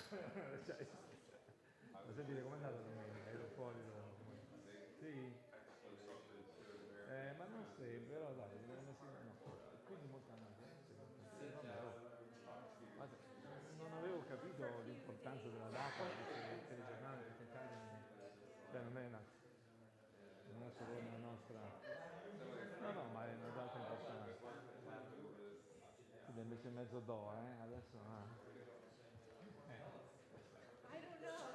Cioè, ma sentite com'è andata domenica? Ero fuori da... Sì? Ma non sempre, però dai, no. Quindi molto anche. Vabbè, oh. Ma non avevo capito l'importanza della data perché il telegiornale in Italia cioè non è non è solo una nostra. No, no, ma è una data importante. Quindi invece mezzo do, adesso I don't know.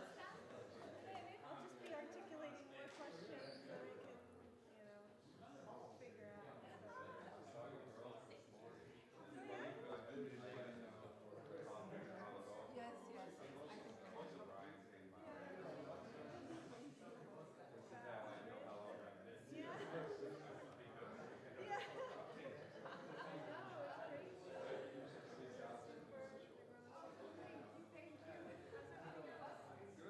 I'll just be articulating more questions so we can, figure out. Oh, yeah? Yes, yes. Yeah. Yeah. I know, it's crazy. Super. Thank you. How's everything else?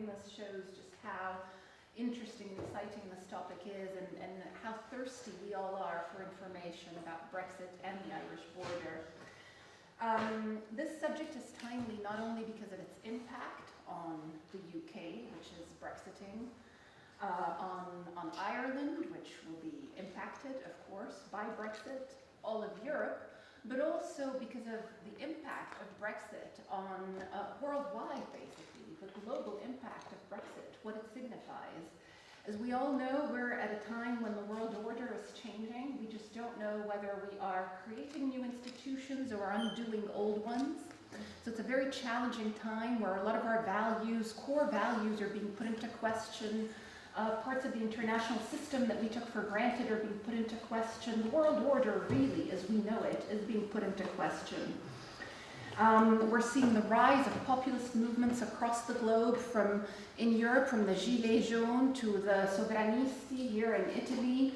and this shows just how interesting and exciting this topic is, and how thirsty we all are for information about Brexit and the Irish border. This subject is timely not only because of its impact on the UK, which is Brexiting, on Ireland, which will be impacted, of course, by Brexit, all of Europe, but also because of the impact of Brexit on worldwide, basically, the global impact of Brexit, what it signifies. As we all know, we're at a time when the world order is changing. We just don't know whether we are creating new institutions or undoing old ones. So it's a very challenging time where a lot of our values, core values, are being put into question. Parts of the international system that we took for granted are being put into question. The world order, really, as we know it, is being put into question. We're seeing the rise of populist movements across the globe, from in Europe, from the Gilets jaunes to the sovranisti here in Italy,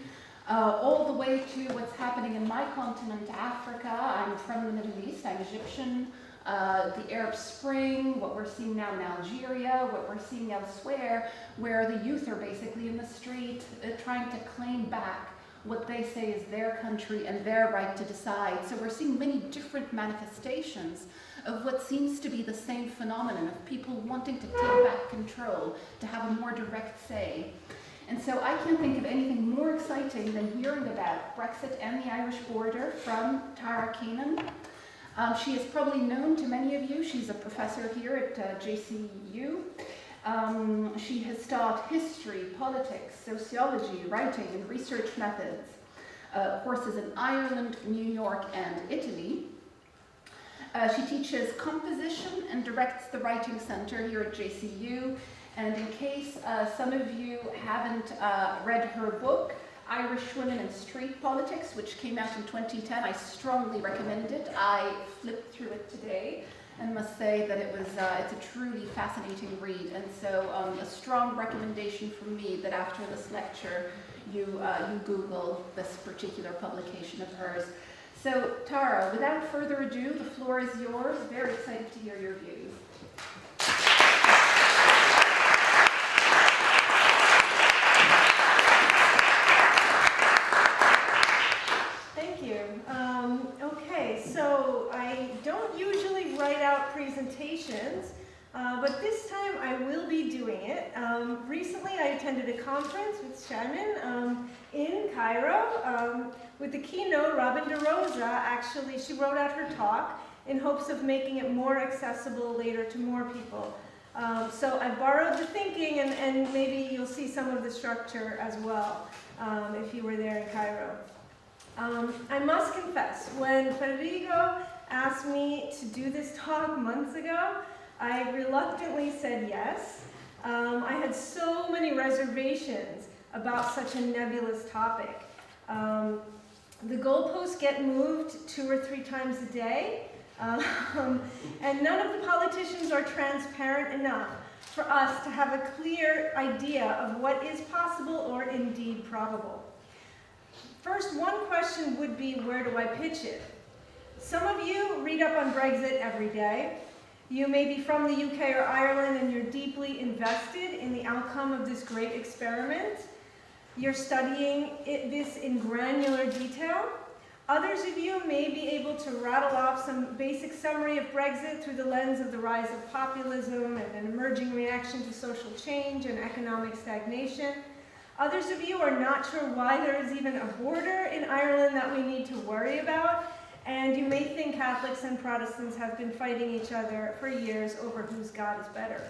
all the way to what's happening in my continent, Africa. I'm from the Middle East, I'm Egyptian. The Arab Spring, what we're seeing now in Algeria, what we're seeing elsewhere, where the youth are basically in the street trying to claim back what they say is their country and their right to decide. So we're seeing many different manifestations of what seems to be the same phenomenon of people wanting to take back control, to have a more direct say. And so I can't think of anything more exciting than hearing about Brexit and the Irish border from Tara Keenan. She is probably known to many of you. She's a professor here at JCU. She has taught history, politics, sociology, writing, and research methods, courses in Ireland, New York, and Italy. She teaches composition and directs the Writing Center here at JCU. And in case some of you haven't read her book, Irish Women in Street Politics, which came out in 2010, I strongly recommend it. I flipped through it today and must say that it's a truly fascinating read. And so a strong recommendation from me that after this lecture, you Google this particular publication of hers. So Tara, without further ado, the floor is yours. Very excited to hear your views. Okay, so I don't usually write out presentations, but this time I will be doing it. Recently I attended a conference with Shannon in Cairo with the keynote. Robin DeRosa, actually, she wrote out her talk in hopes of making it more accessible later to more people. So I borrowed the thinking, and maybe you'll see some of the structure as well if you were there in Cairo. I must confess, when Federico asked me to do this talk months ago, I reluctantly said yes. I had so many reservations about such a nebulous topic. The goalposts get moved 2 or 3 times a day, and none of the politicians are transparent enough for us to have a clear idea of what is possible or indeed probable. First, one question would be, where do I pitch it? Some of you read up on Brexit every day. You may be from the UK or Ireland and you're deeply invested in the outcome of this great experiment. You're studying this in granular detail. Others of you may be able to rattle off some basic summary of Brexit through the lens of the rise of populism and an emerging reaction to social change and economic stagnation. Others of you are not sure why there is even a border in Ireland that we need to worry about, and you may think Catholics and Protestants have been fighting each other for years over whose God is better.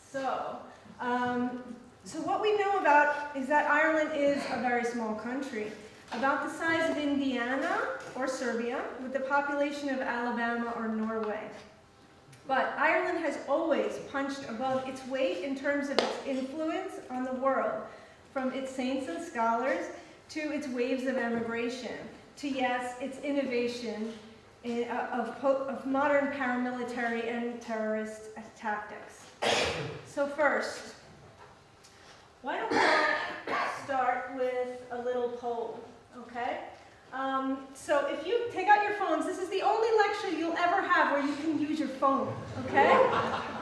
So what we know about is that Ireland is a very small country, about the size of Indiana or Serbia, with the population of Alabama or Norway. But Ireland has always punched above its weight in terms of its influence on the world, from its saints and scholars to its waves of emigration, to, yes, its innovation of modern paramilitary and terrorist tactics. So first, why don't we start with a little poll, okay? So if you take out your phones, this is the only lecture you'll ever have where you can use your phone, okay?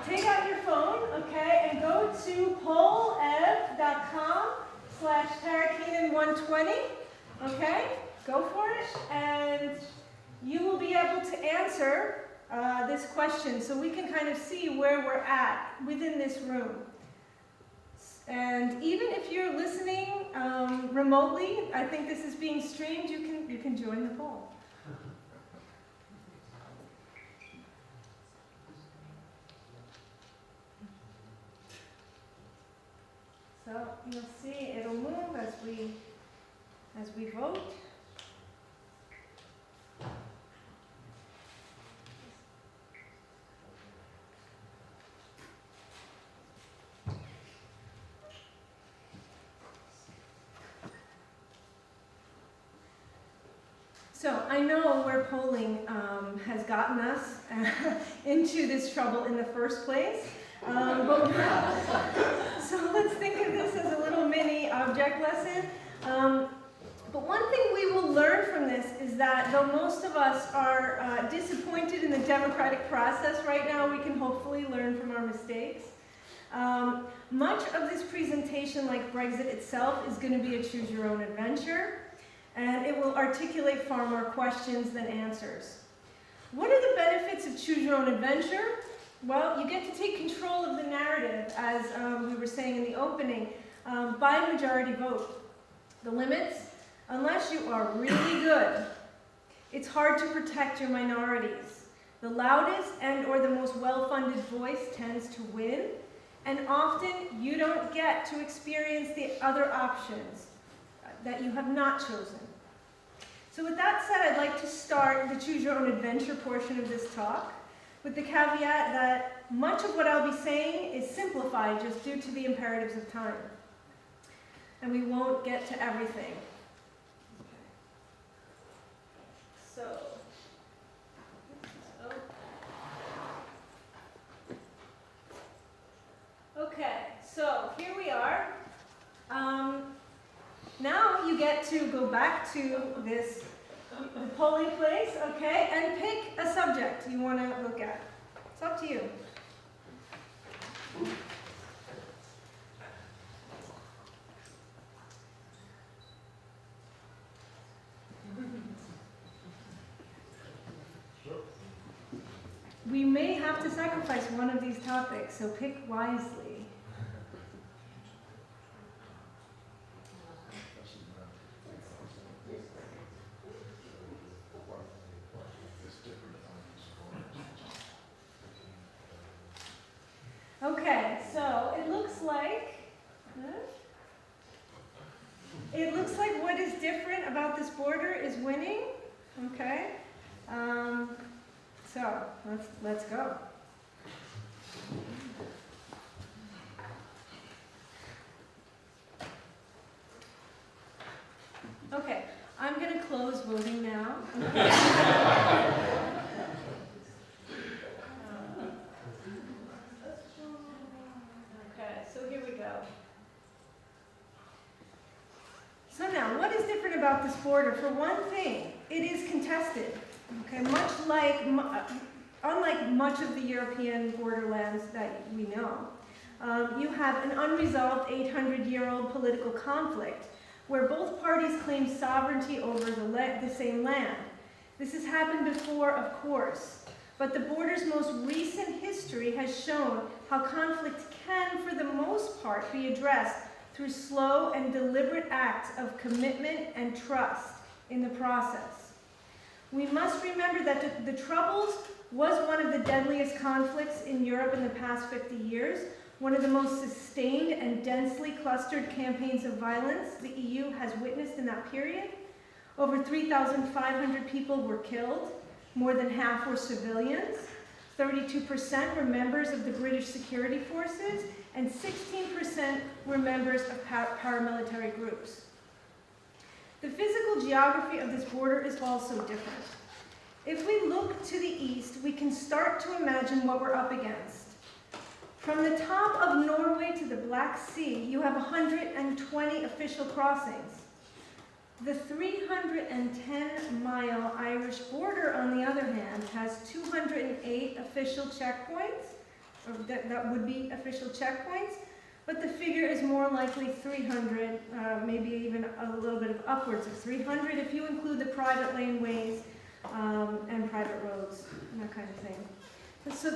take out your phone, okay, and go to polev.com/TaraKeenan120, okay? Go for it, and you will be able to answer this question so we can kind of see where we're at within this room. And even if you're listening remotely, I think this is being streamed, you can join the poll. So you'll see it'll move as we vote. So I know where polling has gotten us into this trouble in the first place. So let's think of this as a little mini object lesson. But one thing we will learn from this is that though most of us are disappointed in the democratic process right now, we can hopefully learn from our mistakes. Much of this presentation, like Brexit itself, is going to be a choose-your-own-adventure. And it will articulate far more questions than answers. What are the benefits of choose your own adventure? Well, you get to take control of the narrative, as we were saying in the opening, by majority vote. The limits, unless you are really good, it's hard to protect your minorities. The loudest and or the most well-funded voice tends to win, and often you don't get to experience the other options that you have not chosen. So with that said, I'd like to start the Choose Your Own Adventure portion of this talk with the caveat that much of what I'll be saying is simplified just due to the imperatives of time. And we won't get to everything. So here we are. Now you get to go back to the polling place, okay, and pick a subject you want to look at. It's up to you. We may have to sacrifice one of these topics, so pick wisely. Okay, so it looks like what is different about this border is winning. Okay, so let's go. Okay, I'm going to close voting now. So now, what is different about this border? For one thing, it is contested. Okay, unlike much of the European borderlands that we know, you have an unresolved 800-year-old political conflict where both parties claim sovereignty over the same land. This has happened before, of course, but the border's most recent history has shown how conflict can, for the most part, be addressed through slow and deliberate acts of commitment and trust in the process. We must remember that the Troubles was one of the deadliest conflicts in Europe in the past 50 years, one of the most sustained and densely clustered campaigns of violence the EU has witnessed in that period. Over 3,500 people were killed, more than half were civilians, 32% were members of the British security forces, and 16% were members of paramilitary groups. The physical geography of this border is also different. If we look to the east, we can start to imagine what we're up against. From the top of Norway to the Black Sea, you have 120 official crossings. The 310-mile Irish border, on the other hand, has 208 official checkpoints, that would be official checkpoints, but the figure is more likely 300, maybe even a little bit of upwards of 300 if you include the private laneways and private roads and that kind of thing.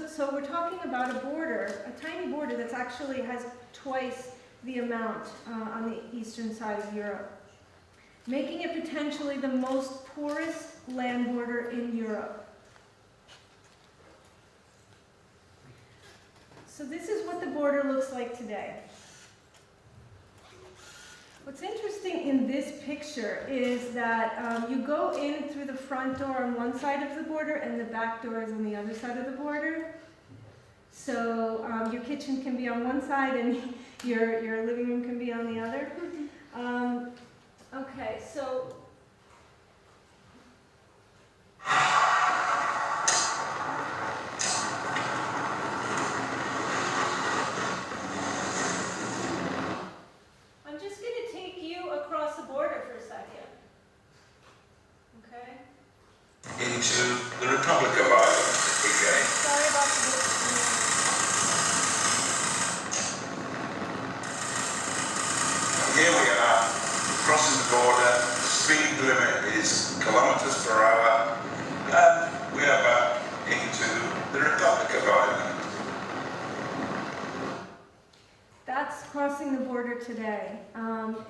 So we're talking about a border, a tiny border that's actually has twice the amount on the eastern side of Europe, making it potentially the most porous land border in Europe. So this is what the border looks like today. What's interesting in this picture is that you go in through the front door on one side of the border and the back door is on the other side of the border. So your kitchen can be on one side and your living room can be on the other. Okay, so I'm just going to take you across the border for a second. Okay? Into the Republic of Ireland again. Sorry about the Here we are, crossing the border. The speed limit is kilometres per hour, and we are back into the Republic of Ireland. That's crossing the border today.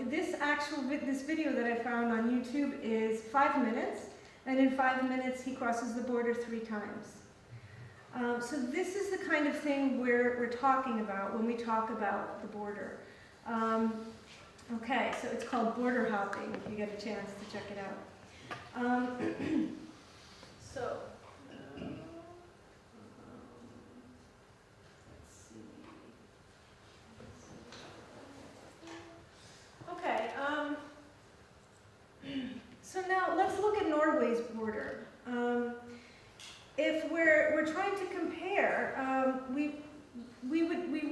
This video that I found on YouTube is 5 minutes, and in 5 minutes he crosses the border 3 times. So this is the kind of thing we're talking about when we talk about the border. Okay, so it's called border hopping, if you get a chance to check it out. So, let's see. Okay, so now let's look at Norway's border. If we're trying to compare, we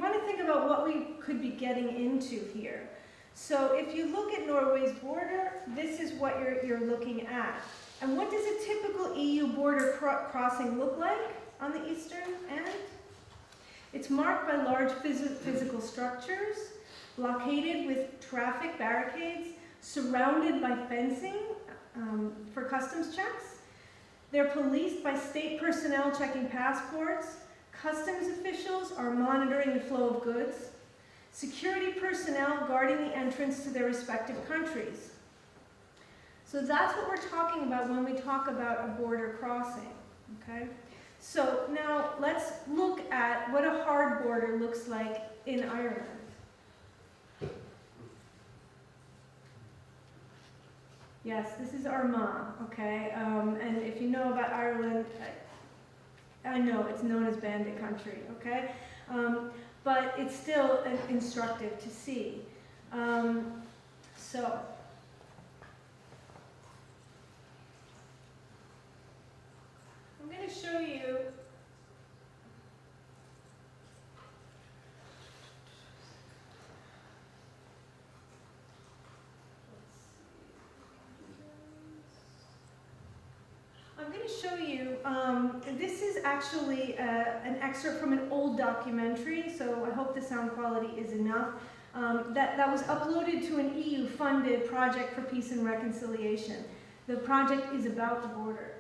want to think about what we could be getting into here. So if you look at Norway's border, this is what you're looking at. And what does a typical EU border crossing look like on the eastern end? It's marked by large physical structures, blockaded with traffic barricades, surrounded by fencing for customs checks. They're policed by state personnel checking passports. Customs officials are monitoring the flow of goods. Security personnel guarding the entrance to their respective countries. So that's what we're talking about when we talk about a border crossing, okay? So now let's look at what a hard border looks like in Ireland. Yes, this is Armagh, okay? And if you know about Ireland, I know it's known as bandit country, okay? But it's still instructive to see. So, I'm going to show you this is actually an excerpt from an old documentary, so I hope the sound quality is enough. That was uploaded to an EU-funded project for peace and reconciliation. The project is about the border.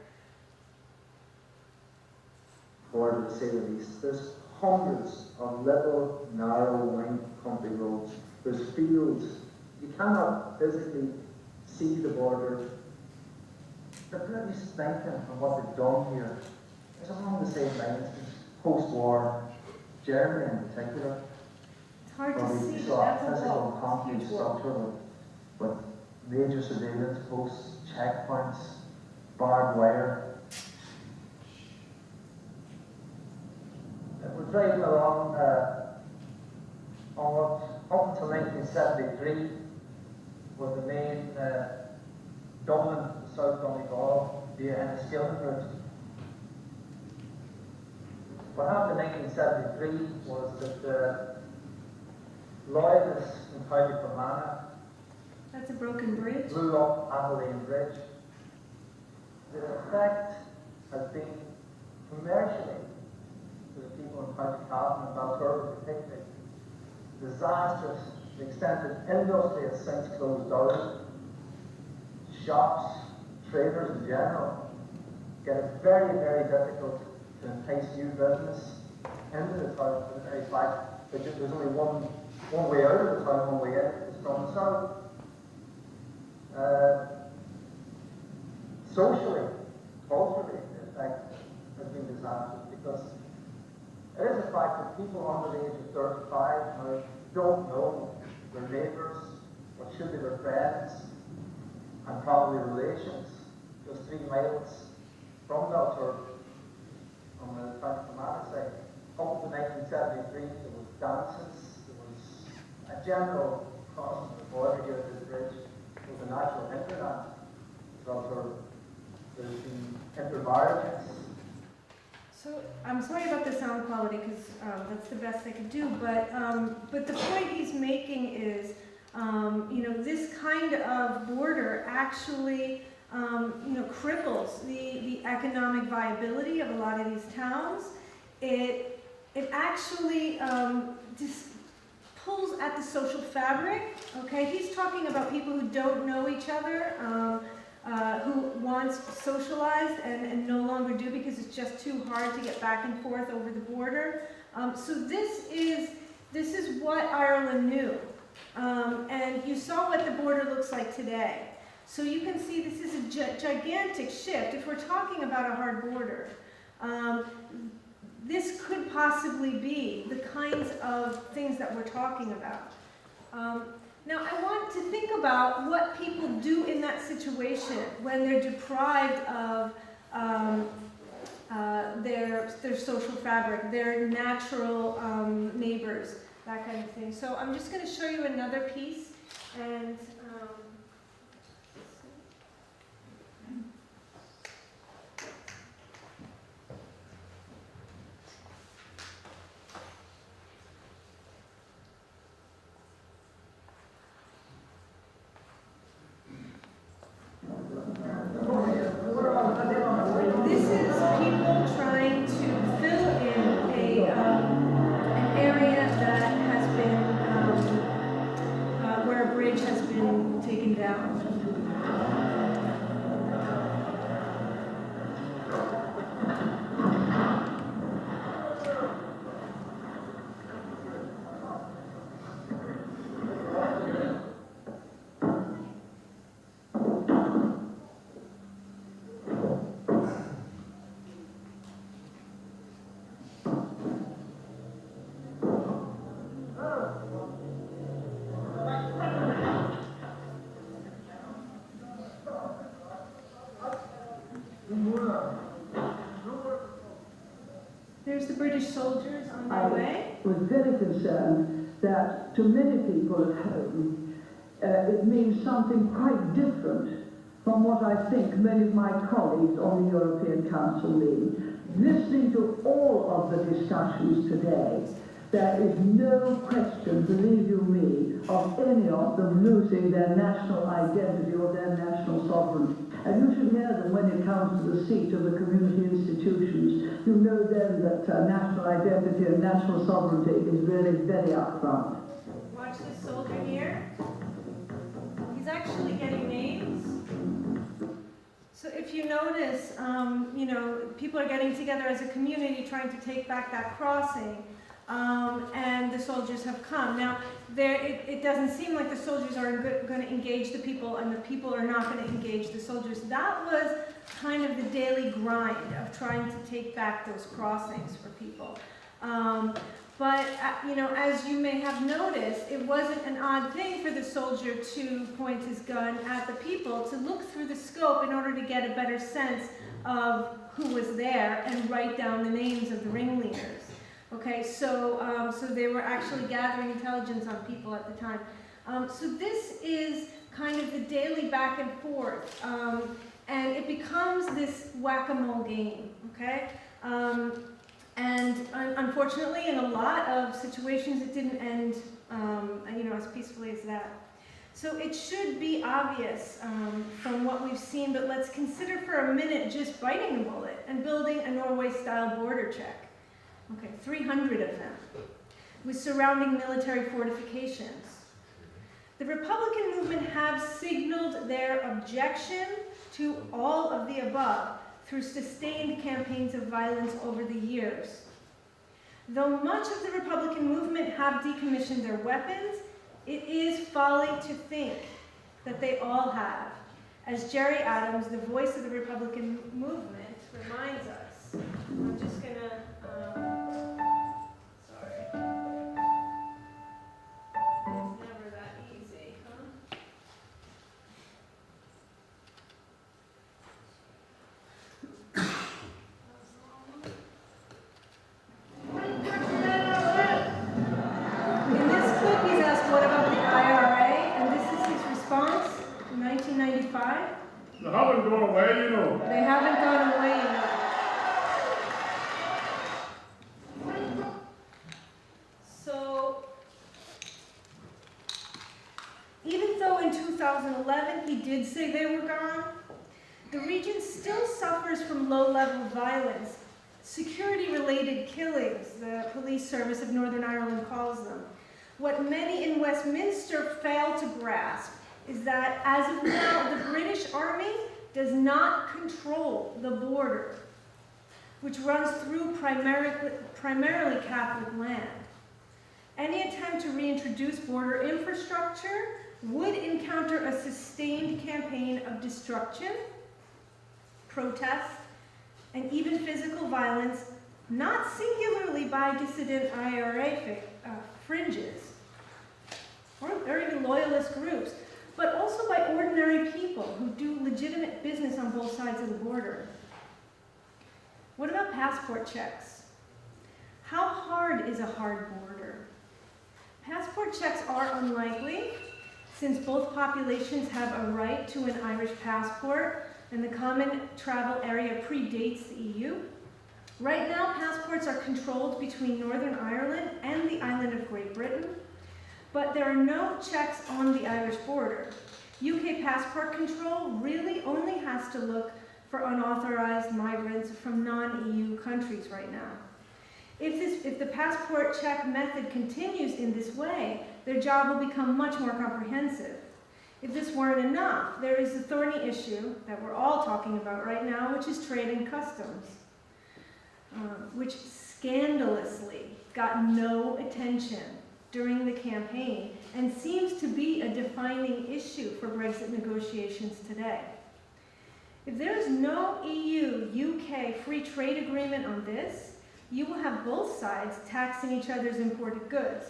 Border, to say the least. There's hundreds of little, narrow, winding country roads. There's fields. You cannot physically see the border. They're pretty stinking on what they've done here. It's along the same lines, post-war, Germany in particular. It's hard to see, We but saw that's a physical wall. concrete Huge wall. structure with major surveillance posts, checkpoints, barbed wire. We're driving along on what, up until 1973, was the main Dublin, South Donegal, via Enniskillen route. What happened in 1973 was that the Loyalists in County Fermanagh That's a broken bridge. blew up Abilene Bridge. The effect has been commercially to the people in County Cavan and Balturban particularly. Disastrous, the extent that industry has since closed down. Shops, traders in general, get it very, very difficult to entice new business into the town for the very fact that there's only one way out of the town, one way in, is from the south. Socially, culturally, the effect has been disastrous because it is a fact that people under the age of 35 now don't know their neighbours, what should be their friends, and probably relations, just 3 miles from Balturban, on the County side. Up to 1973, there was dances, there was a general crossing of the border here at this bridge. There was a natural hinterland to Balturban. There's been intermarriages. So I'm sorry about the sound quality because that's the best I could do. But the point he's making is, this kind of border actually, cripples the economic viability of a lot of these towns. It actually just pulls at the social fabric. Okay, he's talking about people who don't know each other. Who once socialized and no longer do because it's just too hard to get back and forth over the border. So this is what Ireland knew. And you saw what the border looks like today. So you can see this is a gigantic shift. If we're talking about a hard border, this could possibly be the kinds of things that we're talking about. Now, I want to think about what people do in that situation when they're deprived of their social fabric, their natural neighbors, that kind of thing. So I'm just going to show you another piece, and there's the British soldiers on their way. I was very concerned that to many people at home, it means something quite different from what I think many of my colleagues on the European Council mean. Listening to all of the discussions today, there is no question, believe you me, of any of them losing their national identity or their national sovereignty. And you should hear them when it comes to the seat of the community institutions. You know then that national identity and national sovereignty is really very upfront. Watch this soldier here. He's actually getting names. So if you notice, people are getting together as a community trying to take back that crossing. And the soldiers have come. Now, it doesn't seem like the soldiers are going to engage the people, and the people are not going to engage the soldiers. That was kind of the daily grind of trying to take back those crossings for people. But as you may have noticed, it wasn't an odd thing for the soldier to point his gun at the people, to look through the scope in order to get a better sense of who was there and write down the names of the ringleaders. Okay, so they were actually gathering intelligence on people at the time. So this is kind of the daily back and forth, and it becomes this whack-a-mole game. Okay, and unfortunately, in a lot of situations, it didn't end, as peacefully as that. So it should be obvious from what we've seen, but let's consider for a minute just biting a bullet and building a Norway-style border check. Okay, 300 of them, with surrounding military fortifications. The Republican movement have signaled their objection to all of the above through sustained campaigns of violence over the years. Though much of the Republican movement have decommissioned their weapons, it is folly to think that they all have, as Jerry Adams, the voice of the Republican movement, reminds us. I'm just gonna, sorry. It's never that easy, huh? In this clip, he's asked, what about the IRA? And this is his response in 1995. They haven't gone away, you know. They haven't gone away yet. So, even though in 2011 he did say they were gone, the region still suffers from low-level violence, security-related killings, the police service of Northern Ireland calls them. What many in Westminster fail to grasp is that, as of now, the British Army does not control the border, which runs through primarily Catholic land. Any attempt to reintroduce border infrastructure would encounter a sustained campaign of destruction, protest, and even physical violence, not singularly by dissident IRA fringes, or even loyalist groups, but also by ordinary people who do legitimate business on both sides of the border. What about passport checks? How hard is a hard border? Passport checks are unlikely, since both populations have a right to an Irish passport, and the common travel area predates the EU. Right now, passports are controlled between Northern Ireland and the island of Great Britain, but there are no checks on the Irish border. UK passport control really only has to look for unauthorized migrants from non-EU countries right now. If the passport check method continues in this way, their job will become much more comprehensive. If this weren't enough, there is the thorny issue that we're all talking about right now, which is trade and customs, which scandalously got no attention during the campaign and seems to be a defining issue for Brexit negotiations today. If there is no EU-UK free trade agreement on this, you will have both sides taxing each other's imported goods.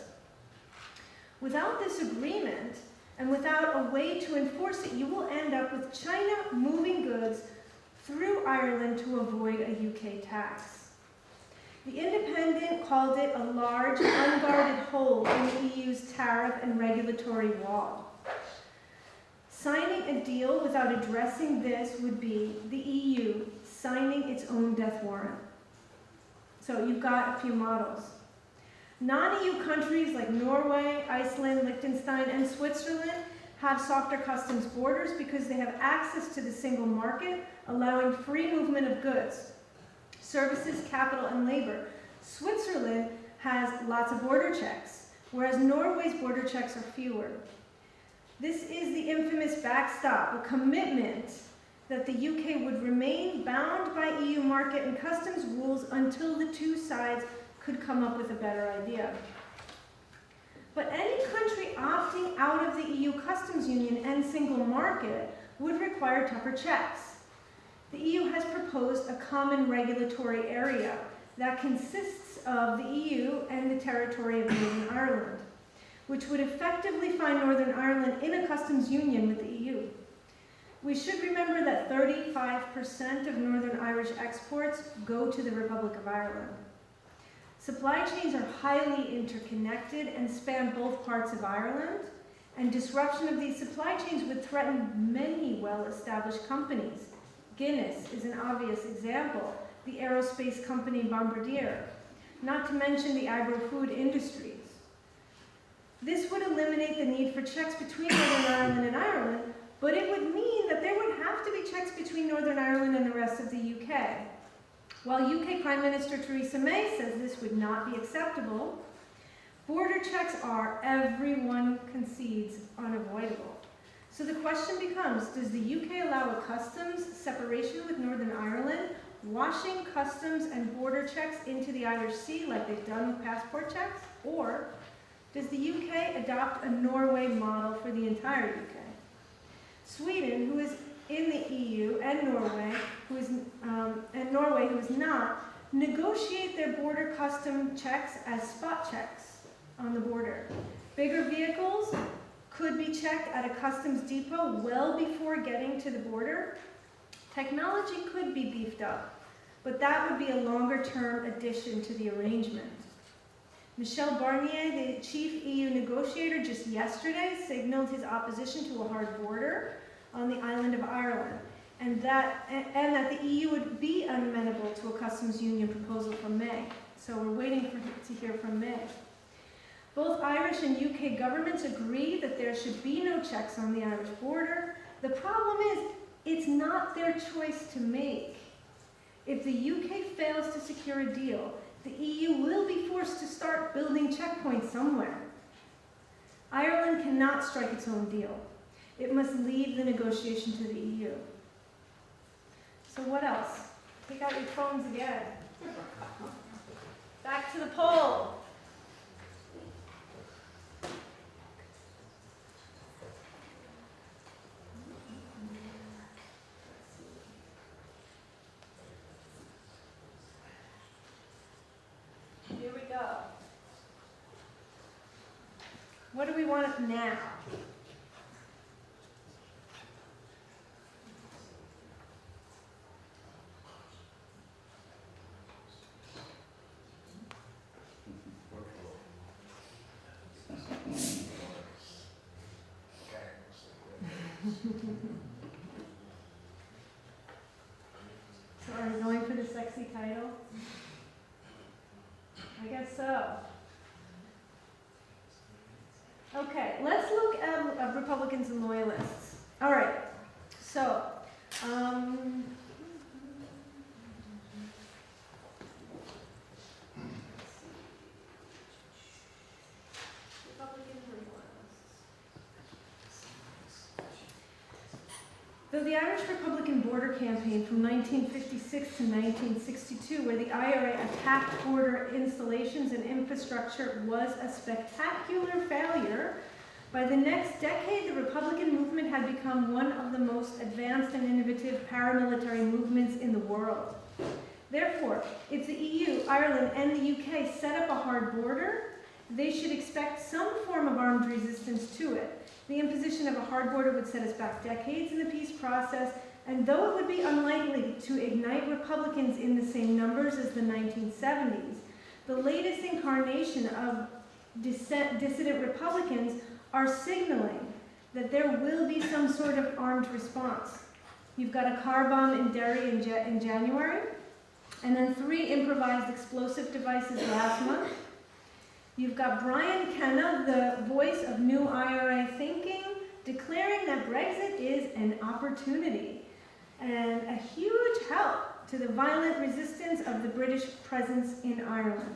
Without this agreement, and without a way to enforce it, you will end up with China moving goods through Ireland to avoid a UK tax. The Independent called it a large, unguarded hole in the EU's tariff and regulatory wall. Signing a deal without addressing this would be the EU signing its own death warrant. So you've got a few models. Non-EU countries like Norway, Iceland, Liechtenstein, and Switzerland have softer customs borders because they have access to the single market, allowing free movement of goods, services, capital, and labor. Switzerland has lots of border checks, whereas Norway's border checks are fewer. This is the infamous backstop, a commitment that the UK would remain bound by EU market and customs rules until the two sides could come up with a better idea. But any country opting out of the EU customs union and single market would require tougher checks. The EU has proposed a common regulatory area that consists of the EU and the territory of Northern Ireland, which would effectively find Northern Ireland in a customs union with the EU. We should remember that 35% of Northern Irish exports go to the Republic of Ireland. Supply chains are highly interconnected and span both parts of Ireland, and disruption of these supply chains would threaten many well-established companies. Guinness is an obvious example, the aerospace company Bombardier, not to mention the agro-food industries. This would eliminate the need for checks between Northern Ireland and Ireland, but it would mean that there would have to be checks between Northern Ireland and the rest of the UK. While UK Prime Minister Theresa May says this would not be acceptable, border checks are, everyone concedes, unavoidable. So the question becomes, does the UK allow a customs separation with Northern Ireland, washing customs and border checks into the Irish Sea like they've done with passport checks? Or does the UK adopt a Norway model for the entire UK? Sweden, who is in the EU, and Norway, who is not, negotiate their border custom checks as spot checks on the border. Bigger vehicles could be checked at a customs depot well before getting to the border. Technology could be beefed up, but that would be a longer-term addition to the arrangement. Michel Barnier, the chief EU negotiator, just yesterday signaled his opposition to a hard border on the island of Ireland, and that the EU would be amenable to a customs union proposal from May. So we're waiting to hear from May. Both Irish and UK governments agree that there should be no checks on the Irish border. The problem is, it's not their choice to make. If the UK fails to secure a deal, the EU will be forced to start building checkpoints somewhere. Ireland cannot strike its own deal. It must leave the negotiation to the EU. So what else? Take out your phones again. Back to the poll. Here we go. What do we want now? So are we going for the sexy title? I guess so. Okay, let's look at Republicans and Loyalists. All right, so though the Irish Republican border campaign from 1956 to 1962, where the IRA attacked border installations and infrastructure, was a spectacular failure, by the next decade, the Republican movement had become one of the most advanced and innovative paramilitary movements in the world. Therefore, if the EU, Ireland, and the UK set up a hard border, they should expect some form of armed resistance to it. The imposition of a hard border would set us back decades in the peace process, and though it would be unlikely to ignite Republicans in the same numbers as the 1970s, the latest incarnation of dissident Republicans are signaling that there will be some sort of armed response. You've got a car bomb in Derry in January, and then 3 improvised explosive devices last month. You've got Brian Kenna, the voice of New IRA thinking, declaring that Brexit is an opportunity and a huge help to the violent resistance of the British presence in Ireland.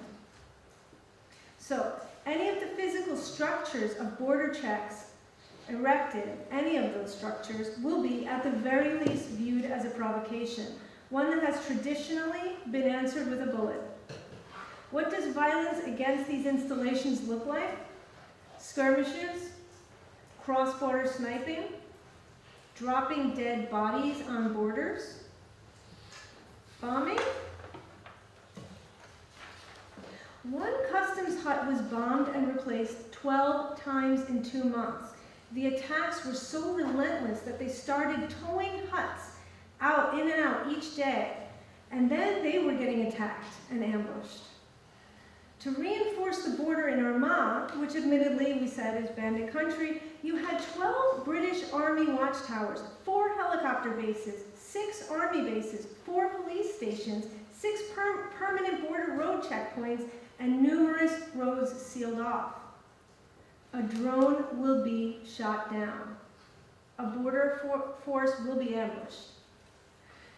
So, any of the physical structures of border checks erected, any of those structures, will be at the very least viewed as a provocation, one that has traditionally been answered with a bullet. What does violence against these installations look like? Skirmishes, cross-border sniping, dropping dead bodies on borders, bombing. One customs hut was bombed and replaced 12 times in 2 months. The attacks were so relentless that they started towing huts out, in and out each day, and then they were getting attacked and ambushed. To reinforce the border in Armagh, which admittedly we said is bandit country, you had 12 British Army watchtowers, 4 helicopter bases, 6 army bases, 4 police stations, 6 permanent border road checkpoints, and numerous roads sealed off. A drone will be shot down. A border force will be ambushed.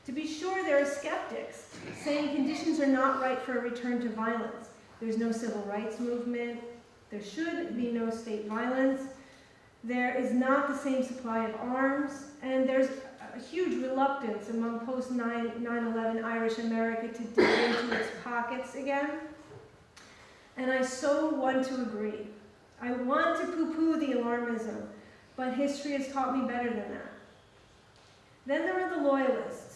To be sure, there are skeptics saying conditions are not right for a return to violence. There's no civil rights movement. There should be no state violence. There is not the same supply of arms. And there's a huge reluctance among post-9/11 Irish America to dig into its pockets again. And I so want to agree. I want to poo-poo the alarmism, but history has taught me better than that. Then there are the Loyalists.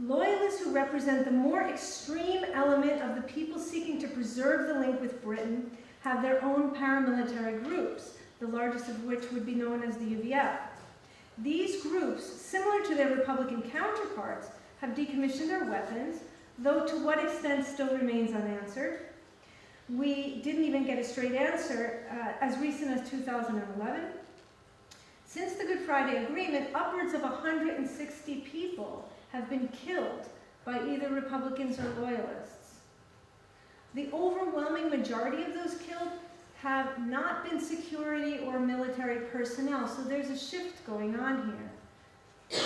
Loyalists who represent the more extreme element of the people seeking to preserve the link with Britain have their own paramilitary groups, the largest of which would be known as the UVF. These groups, similar to their Republican counterparts, have decommissioned their weapons, though to what extent still remains unanswered. We didn't even get a straight answer as recent as 2011. Since the Good Friday Agreement, upwards of 160 people have been killed by either Republicans or Loyalists. The overwhelming majority of those killed have not been security or military personnel, so there's a shift going on here.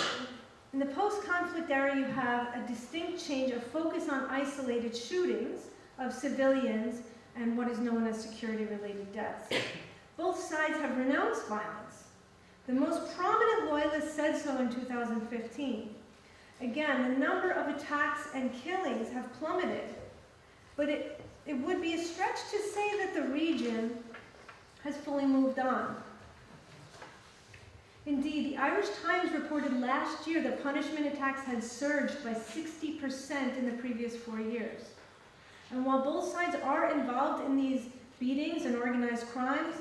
In the post-conflict era, you have a distinct change of focus on isolated shootings of civilians and what is known as security-related deaths. Both sides have renounced violence. The most prominent Loyalists said so in 2015. Again, the number of attacks and killings have plummeted, but it would be a stretch to say that the region has fully moved on. Indeed, the Irish Times reported last year that punishment attacks had surged by 60% in the previous 4 years. And while both sides are involved in these beatings and organized crimes,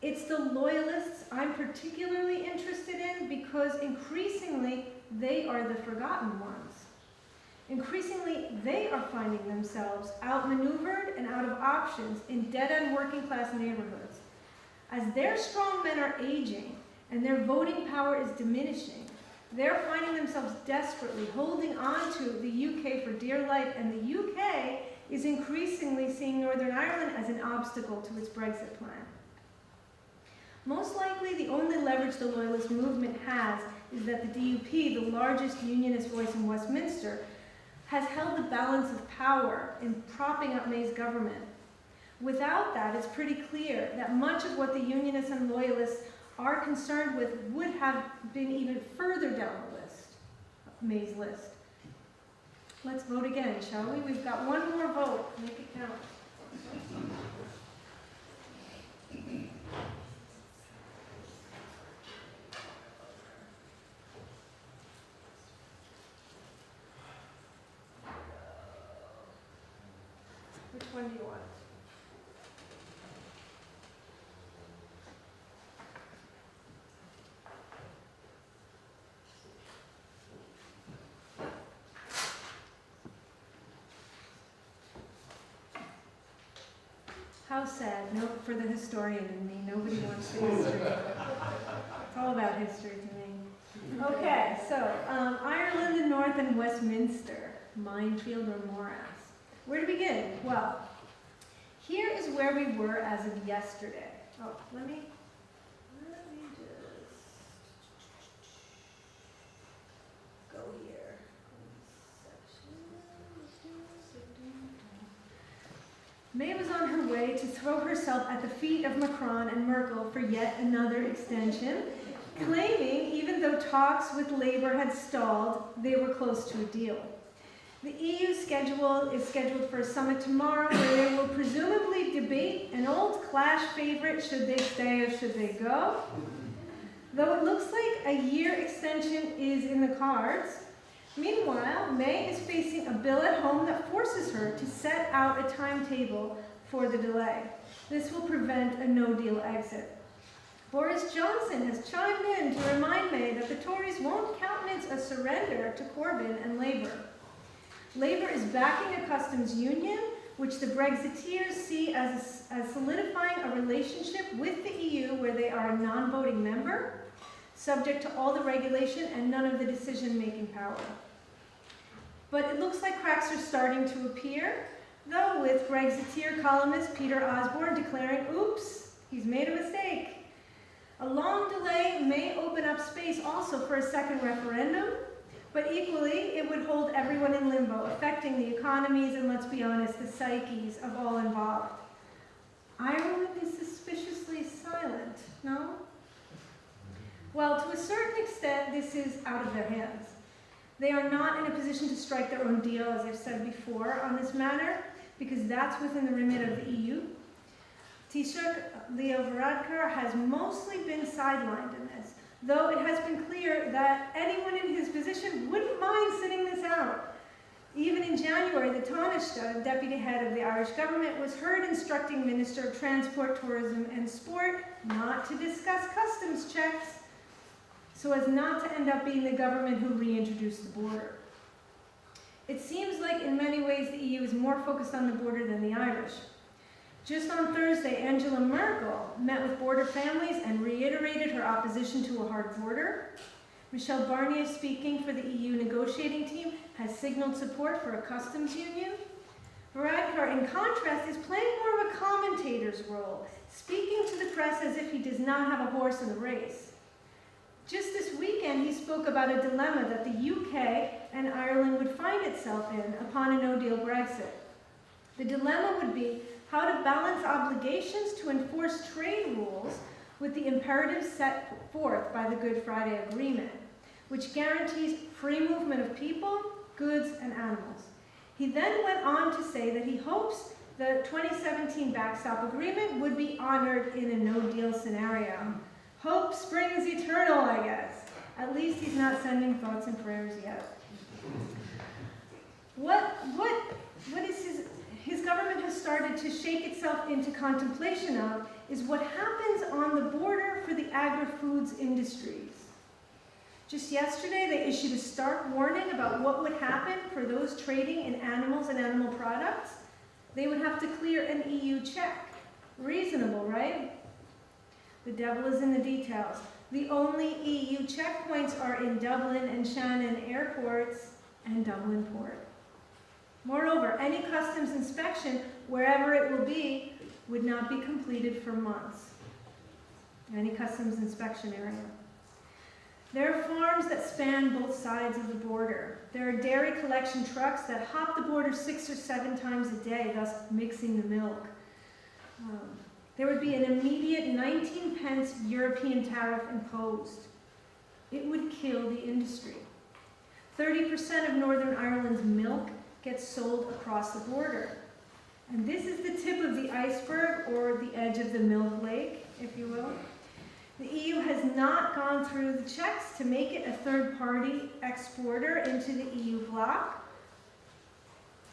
it's the Loyalists I'm particularly interested in because increasingly they are the forgotten ones. Increasingly, they are finding themselves outmaneuvered and out of options in dead-end working-class neighborhoods. As their strong men are aging and their voting power is diminishing, they're finding themselves desperately holding on to the UK for dear life, and the UK is increasingly seeing Northern Ireland as an obstacle to its Brexit plan. Most likely, the only leverage the Loyalist movement has is that the DUP, the largest unionist voice in Westminster, has held the balance of power in propping up May's government. Without that, it's pretty clear that much of what the Unionists and Loyalists are concerned with would have been even further down the list, May's list. Let's vote again, shall we? We've got one more vote. Make it count. Which one do you want? How sad. No, for the historian in me. Nobody wants the history. It's all about history to me. Okay, so Ireland, the North, and Westminster. Minefield or morass. Where to begin? Well, here is where we were as of yesterday. Oh, let me just go here. May was on her way to throw herself at the feet of Macron and Merkel for yet another extension, claiming even though talks with Labour had stalled, they were close to a deal. The EU is scheduled for a summit tomorrow where they will presumably debate an old clash favorite, should they stay or should they go? Though it looks like a year extension is in the cards, meanwhile, May is facing a bill at home that forces her to set out a timetable for the delay. This will prevent a no-deal exit. Boris Johnson has chimed in to remind May that the Tories won't countenance a surrender to Corbyn and Labour. Labour is backing a customs union, which the Brexiteers see as solidifying a relationship with the EU where they are a non-voting member, subject to all the regulation and none of the decision-making power. But it looks like cracks are starting to appear, though, with Brexiteer columnist Peter Osborne declaring, oops, he's made a mistake. A long delay may open up space also for a second referendum, But equally, it would hold everyone in limbo, affecting the economies and, let's be honest, the psyches of all involved. Ireland is suspiciously silent, no? Well, to a certain extent, this is out of their hands. They are not in a position to strike their own deal, as I've said before, on this matter, because that's within the remit of the EU. Taoiseach Leo Varadkar has mostly been sidelined in this, though it has been clear that anyone in his position wouldn't mind sitting this out. Even in January, the Taoiseach, deputy head of the Irish government, was heard instructing Minister of Transport, Tourism and Sport not to discuss customs checks, so as not to end up being the government who reintroduced the border. It seems like in many ways the EU is more focused on the border than the Irish. Just on Thursday, Angela Merkel met with border families and reiterated her opposition to a hard border. Michel Barnier, speaking for the EU negotiating team, has signaled support for a customs union. Varadkar, in contrast, is playing more of a commentator's role, speaking to the press as if he does not have a horse in the race. Just this weekend, he spoke about a dilemma that the UK and Ireland would find itself in upon a no-deal Brexit. The dilemma would be how to balance obligations to enforce trade rules with the imperatives set forth by the Good Friday Agreement, which guarantees free movement of people, goods, and animals. He then went on to say that he hopes the 2017 backstop agreement would be honored in a no-deal scenario. Hope springs eternal, I guess. At least he's not sending thoughts and prayers yet. What is his government has started to shake itself into contemplation of is what happens on the border for the agri-foods industries. Just yesterday, they issued a stark warning about what would happen for those trading in animals and animal products. They would have to clear an EU check. Reasonable, right? The devil is in the details. The only EU checkpoints are in Dublin and Shannon airports and Dublin port. Moreover, any customs inspection, wherever it will be, would not be completed for months. Any customs inspection area. There are farms that span both sides of the border. There are dairy collection trucks that hop the border 6 or 7 times a day, thus mixing the milk. There would be an immediate 19 pence European tariff imposed. It would kill the industry. 30% of Northern Ireland's milk gets sold across the border. And this is the tip of the iceberg, or the edge of the milk lake, if you will. The EU has not gone through the checks to make it a third-party exporter into the EU bloc.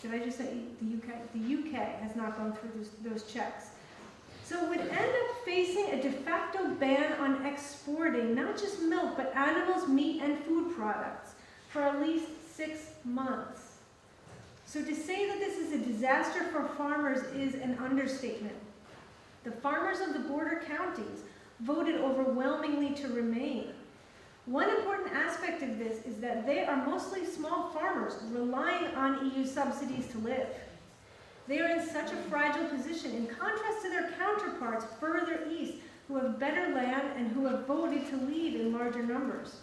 Did I just say the UK? The UK has not gone through those checks. So it would end up facing a de facto ban on exporting not just milk, but animals, meat, and food products for at least 6 months. So to say that this is a disaster for farmers is an understatement. The farmers of the border counties voted overwhelmingly to remain. One important aspect of this is that they are mostly small farmers relying on EU subsidies to live. They are in such a fragile position in contrast to their counterparts further east who have better land and who have voted to leave in larger numbers.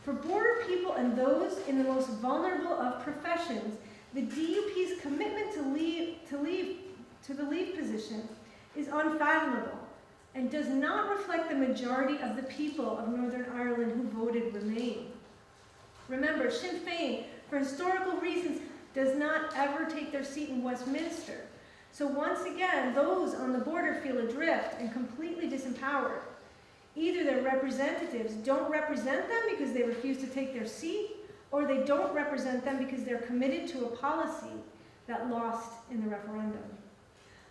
For border people and those in the most vulnerable of professions, the DUP's commitment to the leave position is unfathomable and does not reflect the majority of the people of Northern Ireland who voted Remain. Remember, Sinn Féin, for historical reasons, does not ever take their seat in Westminster. So once again, those on the border feel adrift and completely disempowered. Either their representatives don't represent them because they refuse to take their seat, or they don't represent them because they're committed to a policy that lost in the referendum.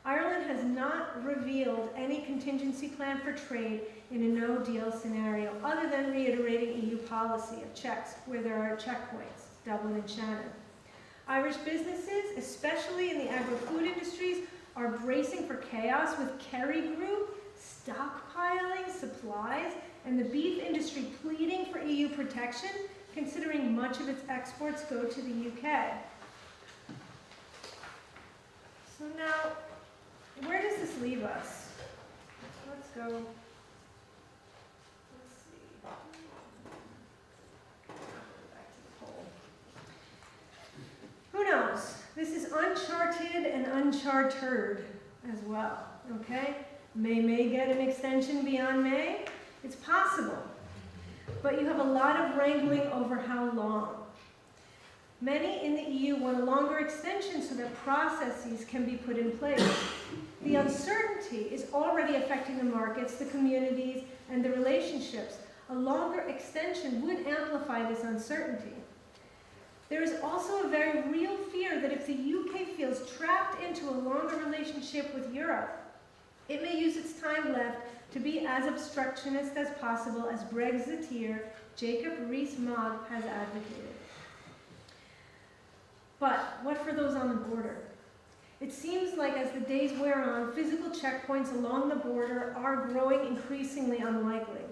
Ireland has not revealed any contingency plan for trade in a no-deal scenario, other than reiterating EU policy of checks where there are checkpoints, Dublin and Shannon. Irish businesses, especially in the agri-food industries, are bracing for chaos with Kerry Group stockpiling supplies and the beef industry pleading for EU protection, considering much of its exports go to the UK. So now, where does this leave us? Let's go. Let's see. Go back to the Uncharted and Uncharted as well, okay? May get an extension beyond May. It's possible. But you have a lot of wrangling over how long. Many in the EU want a longer extension so that processes can be put in place. The uncertainty is already affecting the markets, the communities, and the relationships. A longer extension would amplify this uncertainty. There is also a very real fear that if the UK feels trapped into a longer relationship with Europe, it may use its time left to be as obstructionist as possible, as Brexiteer Jacob Rees-Mogg has advocated. But what for those on the border? It seems like as the days wear on, physical checkpoints along the border are growing increasingly unlikely.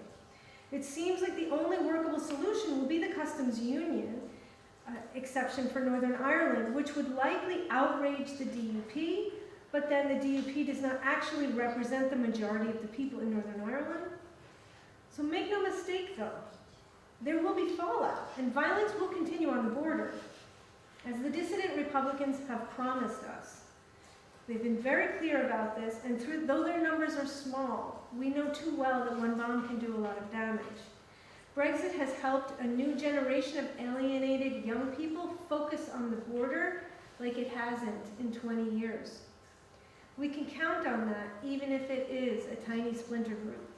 It seems like the only workable solution will be the customs union exception for Northern Ireland, which would likely outrage the DUP, but then the DUP does not actually represent the majority of the people in Northern Ireland. So make no mistake though, there will be fallout and violence will continue on the border, as the dissident Republicans have promised us. They've been very clear about this, and though their numbers are small, we know too well that one bomb can do a lot of damage. Brexit has helped a new generation of alienated young people focus on the border like it hasn't in 20 years. We can count on that, even if it is a tiny splinter group.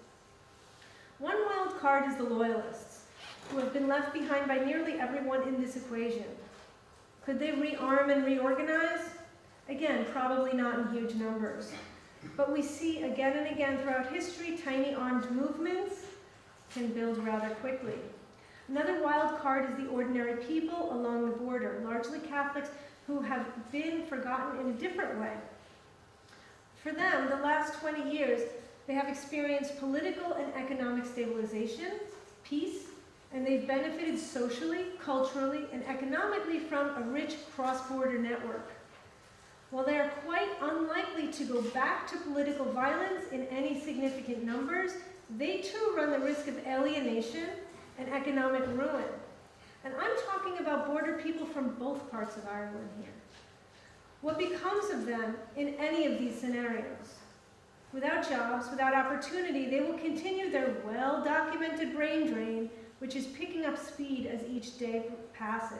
One wild card is the Loyalists, who have been left behind by nearly everyone in this equation. Could they rearm and reorganize? Again, probably not in huge numbers. But we see again and again throughout history, tiny armed movements can build rather quickly. Another wild card is the ordinary people along the border, largely Catholics who have been forgotten in a different way. For them, the last 20 years, they have experienced political and economic stabilization, peace, and they've benefited socially, culturally, and economically from a rich cross-border network. While they are quite unlikely to go back to political violence in any significant numbers, they too run the risk of alienation and economic ruin. And I'm talking about border people from both parts of Ireland here. What becomes of them in any of these scenarios? Without jobs, without opportunity, they will continue their well-documented brain drain, which is picking up speed as each day passes.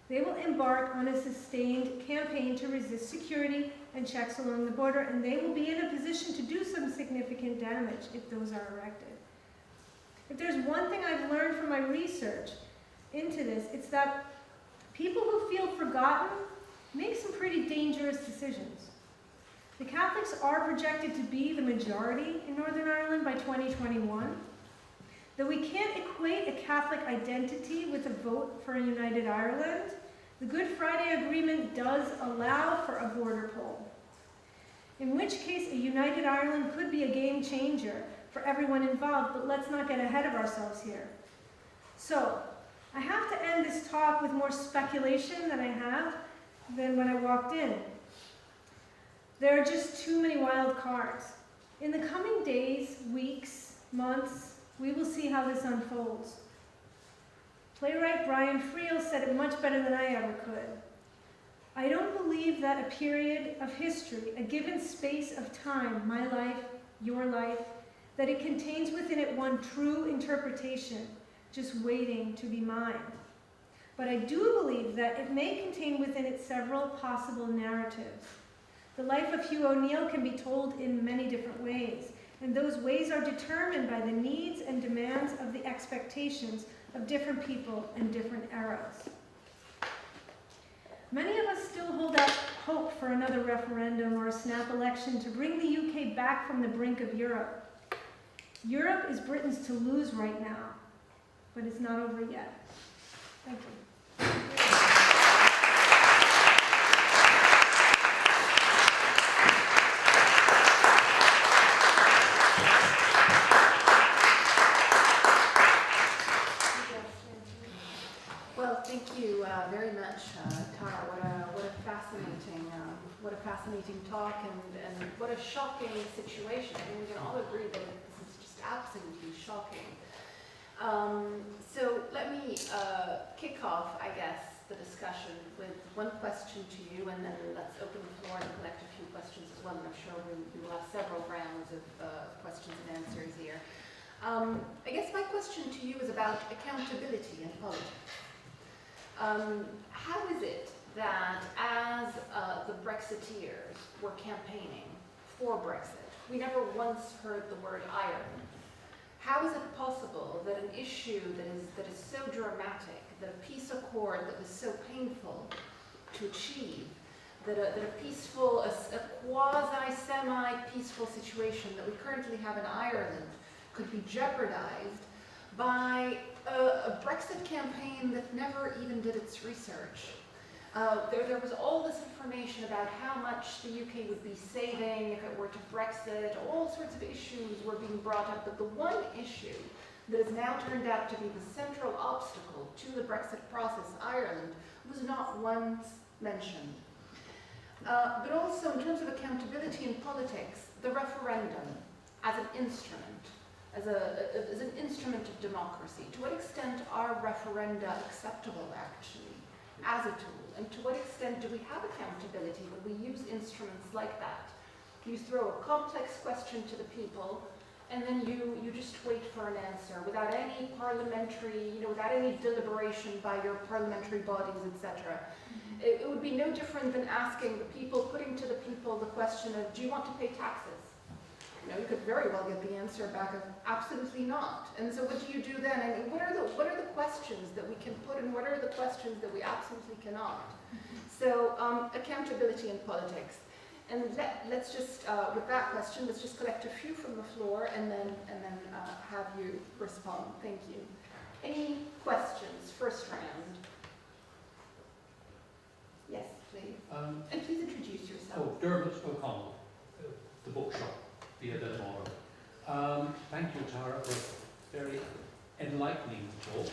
They will embark on a sustained campaign to resist security and checks along the border, and they will be in a position to do some significant damage if those are erected. If there's one thing I've learned from my research into this, it's that people who feel forgotten make some pretty dangerous decisions. The Catholics are projected to be the majority in Northern Ireland by 2021. Though we can't equate a Catholic identity with a vote for a united Ireland, the Good Friday Agreement does allow for a border poll, in which case a united Ireland could be a game changer for everyone involved, but let's not get ahead of ourselves here. So, I have to end this talk with more speculation than I have than when I walked in. There are just too many wild cards. In the coming days, weeks, months, we will see how this unfolds. Playwright Brian Friel said it much better than I ever could. I don't believe that a period of history, a given space of time, my life, your life, that it contains within it one true interpretation, just waiting to be mine. But I do believe that it may contain within it several possible narratives. The life of Hugh O'Neill can be told in many different ways, and those ways are determined by the needs and demands of the expectations of different people in different eras. Many of us still hold out hope for another referendum or a snap election to bring the UK back from the brink of Europe. Europe is Britain's to lose right now, but it's not over yet. Thank you. Thank you very much, Tara. What a fascinating talk, and what a shocking situation. I mean, we can all agree that this is just absolutely shocking. So let me kick off, I guess, the discussion with one question to you, and then let's open the floor and collect a few questions as well. And I'm sure we will have several rounds of questions and answers here. I guess my question to you is about accountability in politics. How is it that as the Brexiteers were campaigning for Brexit, we never once heard the word Ireland? How is it possible that an issue that is so dramatic, that a peace accord that was so painful to achieve, that a peaceful, a quasi-semi-peaceful situation that we currently have in Ireland could be jeopardized by a Brexit campaign that never even did its research? There was all this information about how much the UK would be saving if it were to Brexit. All sorts of issues were being brought up, but the one issue that has now turned out to be the central obstacle to the Brexit process, Ireland, was not once mentioned. But also, in terms of accountability in politics, the referendum as an instrument, as an instrument of democracy. To what extent are referenda acceptable, actually, as a tool? And to what extent do we have accountability when we use instruments like that? You throw a complex question to the people, and then you just wait for an answer without any parliamentary, without any deliberation by your parliamentary bodies, etc. It would be no different than asking the people, putting to the people the question of, do you want to pay taxes? You could very well get the answer back of absolutely not. And so what do you do then? I mean, what are the questions that we can put, and what are the questions that we absolutely cannot? So accountability in politics. And let's just, with that question, let's just collect a few from the floor and then have you respond. Thank you. Any questions? First round. Yes, please. And please introduce yourself. Oh, Dermot O'Connell, the bookshop. Thank you, Tara, for a very enlightening talk,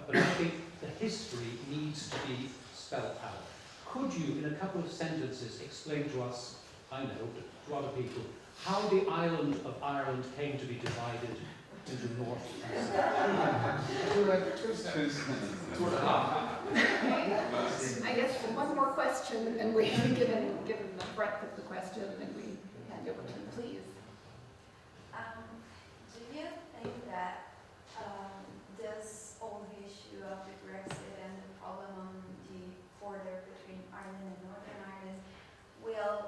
but I think the history needs to be spelled out. Could you, in a couple of sentences, explain to us, I know, to other people, how the island of Ireland came to be divided into North and South? I guess one more question, and we given the breadth of the question, and we hand over to you, please. Do you think that this whole issue of the Brexit and the problem on the border between Ireland and Northern Ireland will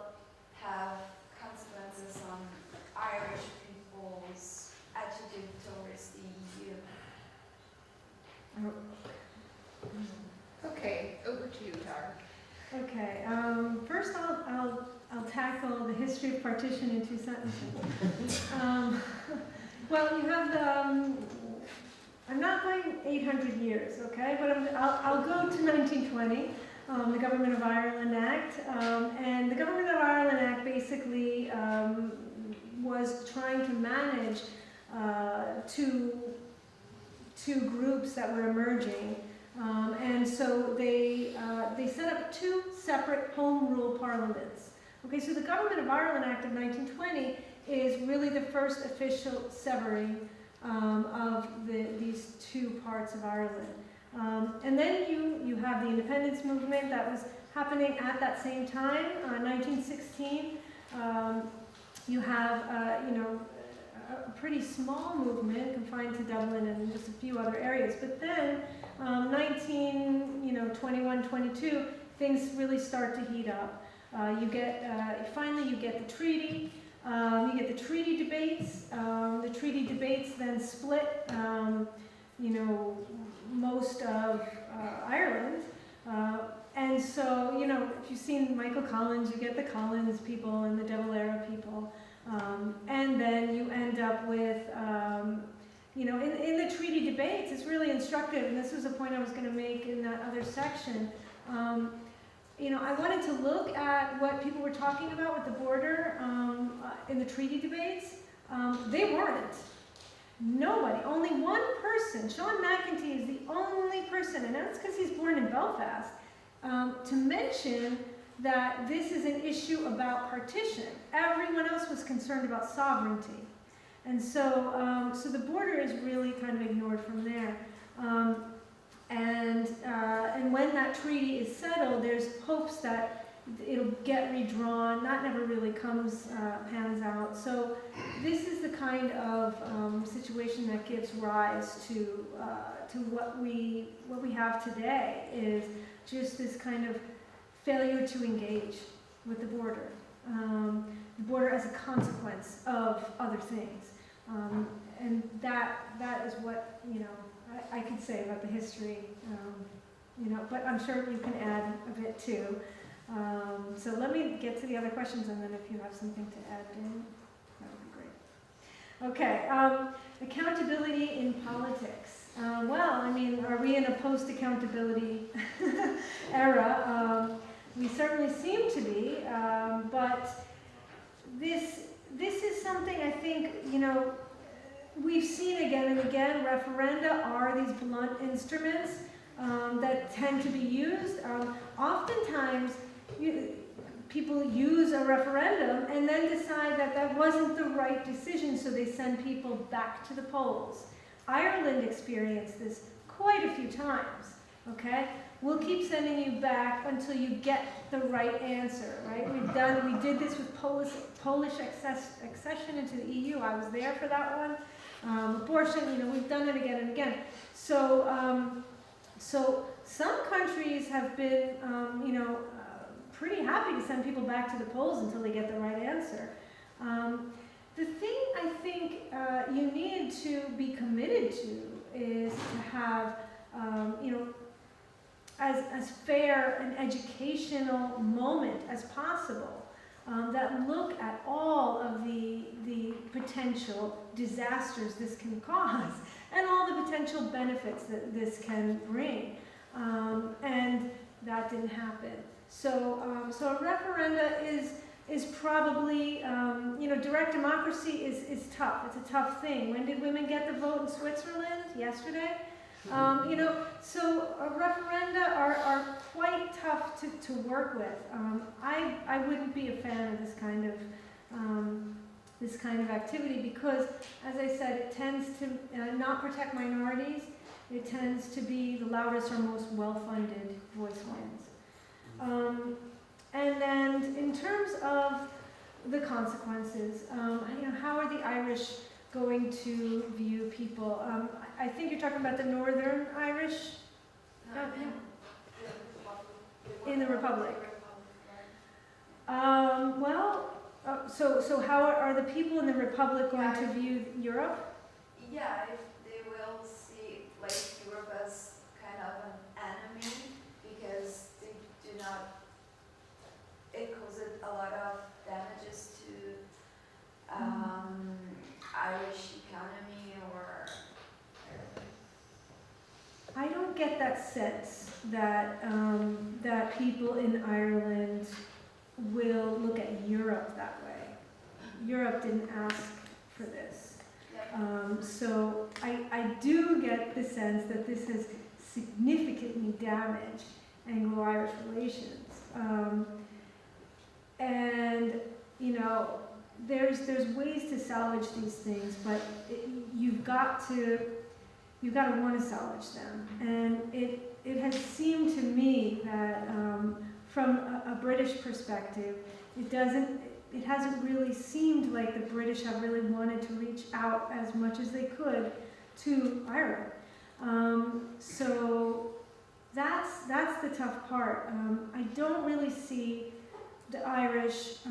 have consequences on Irish people's attitude towards the EU? Okay, over to you, Tara. Okay, first I'll tackle the history of partition in 2 sentences. Well, you have the, I'm not going 800 years, okay, but I'll go to 1920, the Government of Ireland Act, and the Government of Ireland Act basically was trying to manage two groups that were emerging. And so they set up 2 separate home rule parliaments. Okay, so the Government of Ireland Act of 1920 is really the first official severing of these 2 parts of Ireland. And then you have the independence movement that was happening at that same time, 1916. You have a pretty small movement confined to Dublin and just a few other areas. But then 21, 22, things really start to heat up. Finally you get the treaty. You get the treaty debates. The treaty debates then split, most of Ireland. And so, if you've seen Michael Collins, you get the Collins people and the De Valera people. And then you end up with, in the treaty debates, it's really instructive, and this was a point I was going to make in that other section. I wanted to look at what people were talking about with the border in the treaty debates. They weren't. Nobody, only one person, Sean McEntee is the only person, and that's because he's born in Belfast, to mention that this is an issue about partition. Everyone else was concerned about sovereignty. And so, so the border is really kind of ignored from there. And when that treaty is settled, there's hopes that it'll get redrawn. That never really pans out. So this is the kind of situation that gives rise to what we have today, is just this kind of failure to engage with the border as a consequence of other things, and that is what I could say about the history, but I'm sure you can add a bit too. So let me get to the other questions, and then if you have something to add, Dan, that would be great. Okay, accountability in politics. Well, I mean, are we in a post-accountability era? We certainly seem to be, but this is something I think, we've seen again and again. Referenda are these blunt instruments that tend to be used. Oftentimes, people use a referendum and then decide that that wasn't the right decision, so they send people back to the polls. Ireland experienced this quite a few times, okay? We'll keep sending you back until you get the right answer, right? We did this with Polish accession into the EU. I was there for that one. Abortion, we've done it again and again. So some countries have been, pretty happy to send people back to the polls until they get the right answer. The thing I think you need to be committed to is to have, as fair an educational moment as possible that look at all of the potential disasters this can cause and all the potential benefits that this can bring. And that didn't happen. So a referenda is probably, direct democracy is tough. It's a tough thing. When did women get the vote in Switzerland? Yesterday. So referenda are quite tough to work with. I wouldn't be a fan of this kind of activity because, as I said, it tends to not protect minorities. It tends to be the loudest or most well-funded voice wins. And then in terms of the consequences, how are the Irish going to view people? I think you're talking about the Northern Irish? In the Republic. So how are the people in the Republic going to view Europe? Yeah, if they will see Europe as kind of an enemy because they do not, it causes a lot of damages to Irish economy or. I don't get that sense that that people in Ireland will look at Europe that way. Europe didn't ask for this. So I do get the sense that this has significantly damaged Anglo-Irish relations. And, there's ways to salvage these things, but you've got to want to salvage them. And it has seemed to me that from a British perspective, it hasn't really seemed like the British have really wanted to reach out as much as they could to Ireland. So that's the tough part. I don't really see the Irish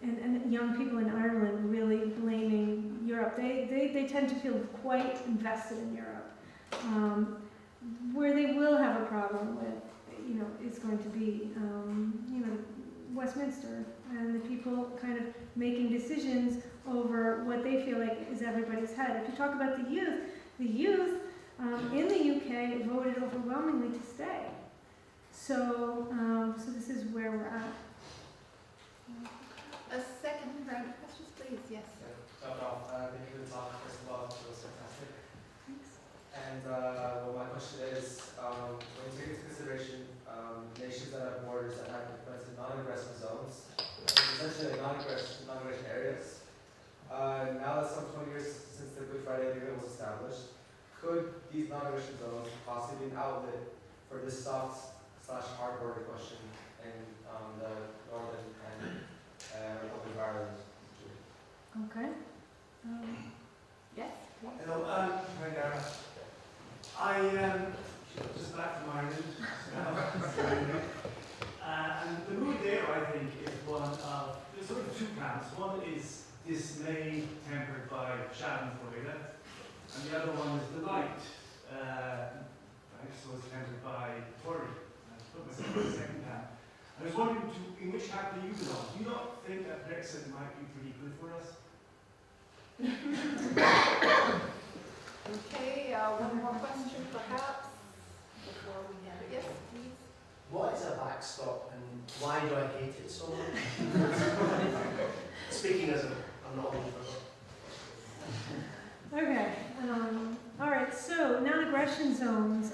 and young people in Ireland really blaming Europe. They tend to feel quite invested in Europe. Where they will have a problem with, is going to be, Westminster and the people kind of making decisions over what they feel like is everybody's head. If you talk about the youth in the UK voted overwhelmingly to stay. So this is where we're at. A second round of questions, please. Yes. Prof, thank you for the talk. First of all, it was fantastic. Thanks. And my question is, when you take into consideration nations that have borders that have defensive non-aggressive zones, essentially non-aggression areas, now that some 20 years since the Good Friday Agreement was established, could these non-aggression zones possibly be an outlet for this soft/hard border question in the Northern and Republic of Ireland? Okay. Yes, please. Hello, hi Dara. Just back from Ireland. And the mood there, I think, is one of, there's sort of two camps. One is dismay tempered by schadenfreude, and the other one is delight, I suppose tempered by worry. I put myself in the second camp. I was wondering in which camp do you belong? Do you not think that Brexit might be pretty good for us? Okay, one more question perhaps before we have it. Yes, please. What is a backstop and why do I hate it so much? Speaking as I'm not old for Okay. All right. So non-aggression zones.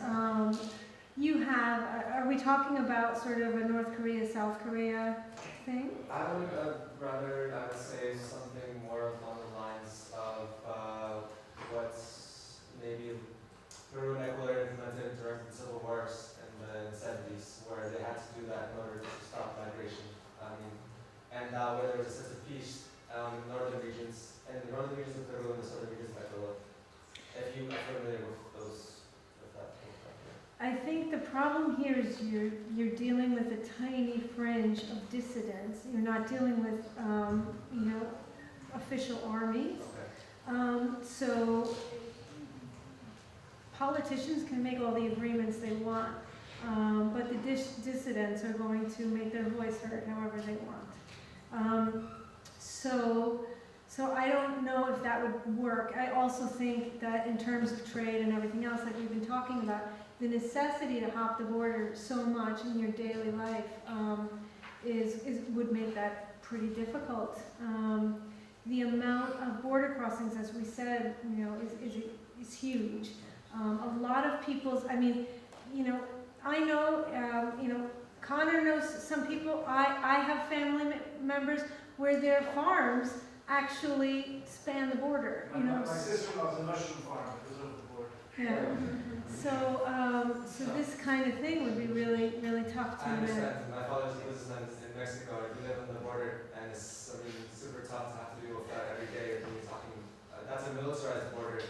You have. Are we talking about sort of a North Korea, South Korea thing? I would rather, I would say something more along the lines of what's maybe Peru and Ecuador implemented during the civil wars in the 70s, where they had to do that in order to stop migration. And where there was a sense of peace in the northern regions of Peru and the southern regions of Ecuador. If you are familiar with that. I think the problem here is you're dealing with a tiny fringe of dissidents. You're not dealing with official armies. Okay. So politicians can make all the agreements they want, but the dissidents are going to make their voice heard however they want. So I don't know if that would work. I also think that in terms of trade and everything else that we've been talking about, the necessity to hop the border so much in your daily life would make that pretty difficult. The amount of border crossings, as we said, is huge. A lot of people's, I know, Connor knows some people. I have family members where their farms actually span the border. My sister-in-law's a mushroom farmer because of the border. Yeah. So this kind of thing would be really, really tough to I manage. understand. My father's businessman is in Mexico. I do live on the border, and it's super tough to have to deal with that every day. You're talking, that's a militarized border,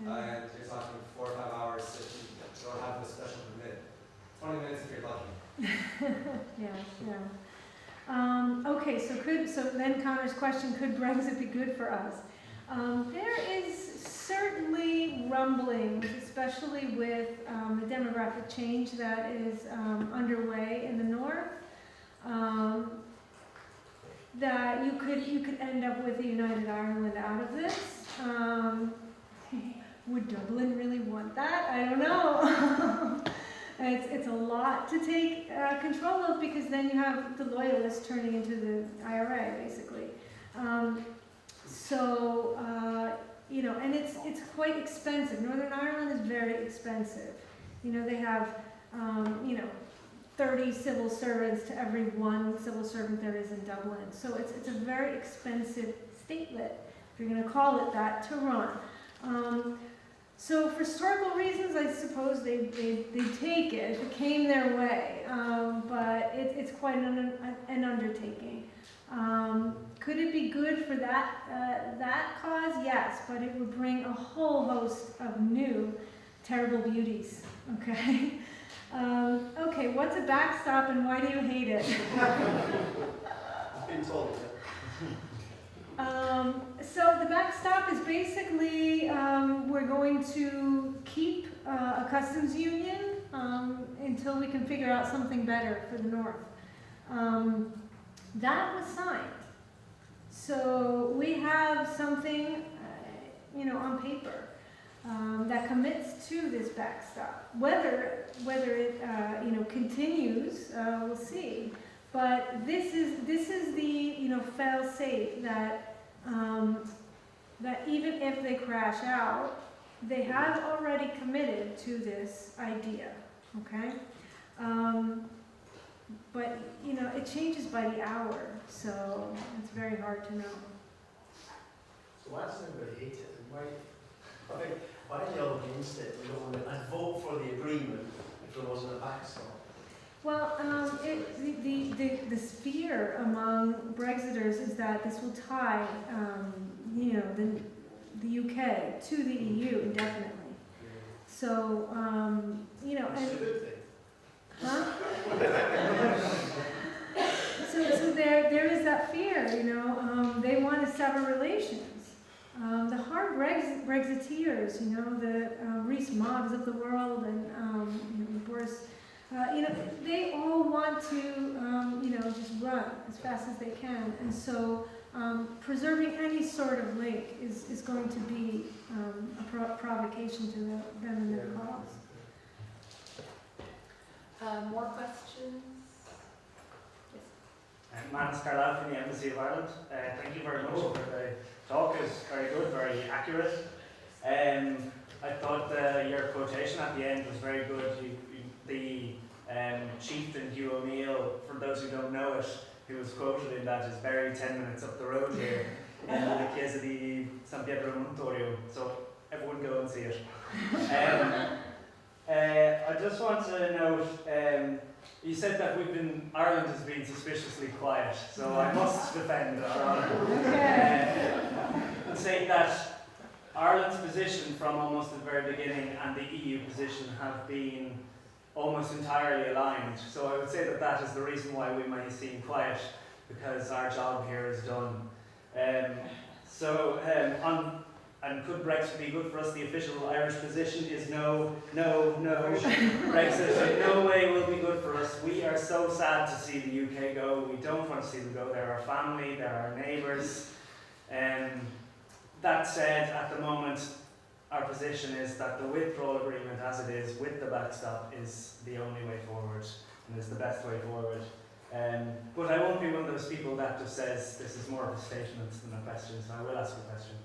and you're talking 4 or 5 hours if you don't have the special permit. 20 minutes if you're lucky. Yeah. Okay, so then Connor's question, could Brexit be good for us? There is certainly rumblings, especially with the demographic change that is underway in the north, that you could end up with a United Ireland out of this. Would Dublin really want that? I don't know. It's a lot to take control of, because then you have the Loyalists turning into the IRA, basically. And it's quite expensive. Northern Ireland is very expensive. They have 30 civil servants to every one civil servant there is in Dublin. So it's a very expensive statelet, if you're going to call it that, to run. So for historical reasons, I suppose they take it if it came their way, but it's quite an undertaking. Could it be good for that cause? Yes, but it would bring a whole host of new terrible beauties. Okay. Okay. What's a backstop and why do you hate it? I've been told. So the backstop is basically we're going to keep a customs union until we can figure out something better for the North. That was signed. So we have something, on paper that commits to this backstop. Whether it continues, we'll see. But this is the fail-safe that even if they crash out, they have already committed to this idea. Okay. But it changes by the hour, so it's very hard to know. So why does everybody hate it? And why? why are they all against it? We don't want to, I'd vote for the agreement if there wasn't a backstop. Well, the fear among Brexiters is that this will tie, the UK to the EU indefinitely. So, It's a good thing. Huh? so there is that fear, they want to sever relations. The hard Brexiteers, the Rees Moggs of the world and Boris, they all want to, just run as fast as they can. And so preserving any sort of link is going to be a provocation to them and their cause. More questions? Manus Carlisle from the Embassy of Ireland. Thank you very much for the talk. It's very good, very accurate. I thought your quotation at the end was very good. The chieftain Hugh O'Neill, for those who don't know it, who was quoted in that, is buried 10 minutes up the road here in the Chiesa di San Pietro Montorio. So everyone go and see it. I just want to note, you said that Ireland has been suspiciously quiet, so I must defend our honour. And say that Ireland's position from almost the very beginning and the EU position have been almost entirely aligned. So I would say that is the reason why we might seem quiet, because our job here is done. And could Brexit be good for us? The official Irish position is no. Brexit in no way will be good for us. We are so sad to see the UK go. We don't want to see them go. They're our family, they're our neighbours. That said, at the moment, our position is that the withdrawal agreement as it is, with the backstop, is the only way forward and is the best way forward. But I won't be one of those people that just says this is more of a statement than a question, so I will ask a question.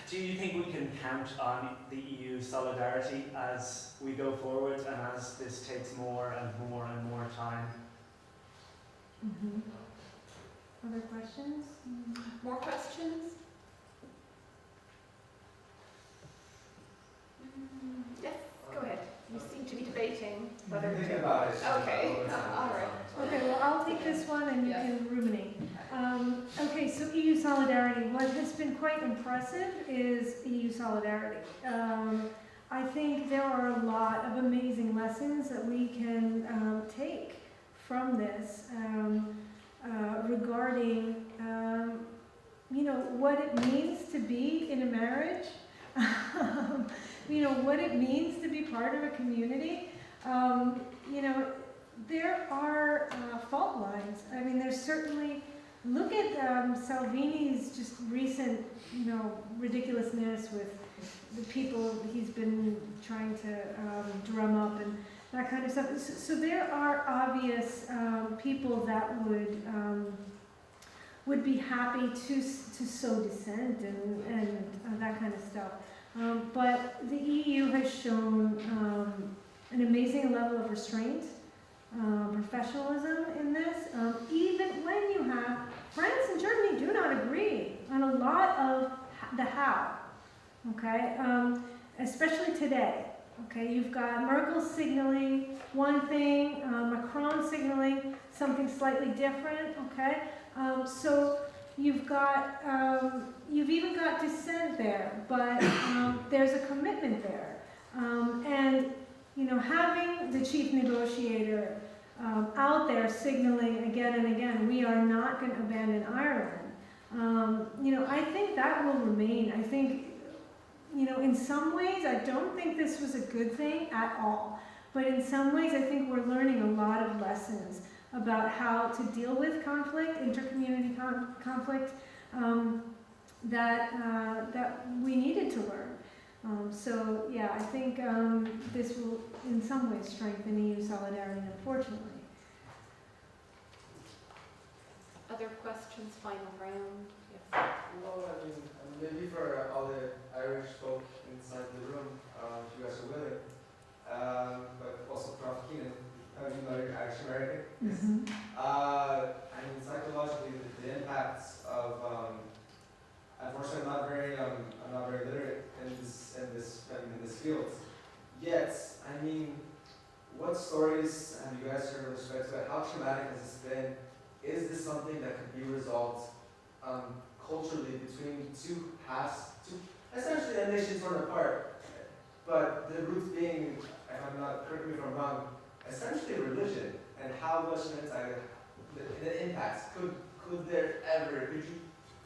Do you think we can count on the EU solidarity as we go forward and as this takes more and more and more time? Mm-hmm. Other questions? More questions? Yes, go ahead. You seem to be debating whether Think to... about it. Okay, all right. Okay, well, I'll take this one and you can ruminate. Okay, so EU solidarity. What has been quite impressive is EU solidarity. I think there are a lot of amazing lessons that we can take from this regarding, what it means to be in a marriage, what it means to be part of a community. There are fault lines. I mean, there's certainly, look at Salvini's just recent, ridiculousness with the people he's been trying to drum up and that kind of stuff. So there are obvious people that would be happy to sow dissent and that kind of stuff. But the EU has shown an amazing level of restraint, professionalism in this. Even when you have, France and Germany do not agree on a lot of the how, okay? Especially today, okay? You've got Merkel signaling one thing, Macron signaling something slightly different, okay? So you've got, you've even got dissent there, but there's a commitment there. And having the chief negotiator out there signaling again and again, we are not going to abandon Ireland, I think that will remain. I think, in some ways, I don't think this was a good thing at all. But in some ways, I think we're learning a lot of lessons about how to deal with conflict, intercommunity conflict, that we needed to learn. So yeah, I think this will in some ways strengthen EU solidarity, unfortunately. Other questions, final round? Yes. Well, maybe for all the Irish folk inside the room, if you guys are willing, but also Prof. Keenan, you know, you're Irish American. Mm-hmm. Psychologically, the impacts of, unfortunately, I'm not very literate in is this something that could be resolved culturally between two essentially a nation torn apart, but the roots being, if I'm not, correct me if I'm wrong, essentially religion, and how much the impacts could there ever,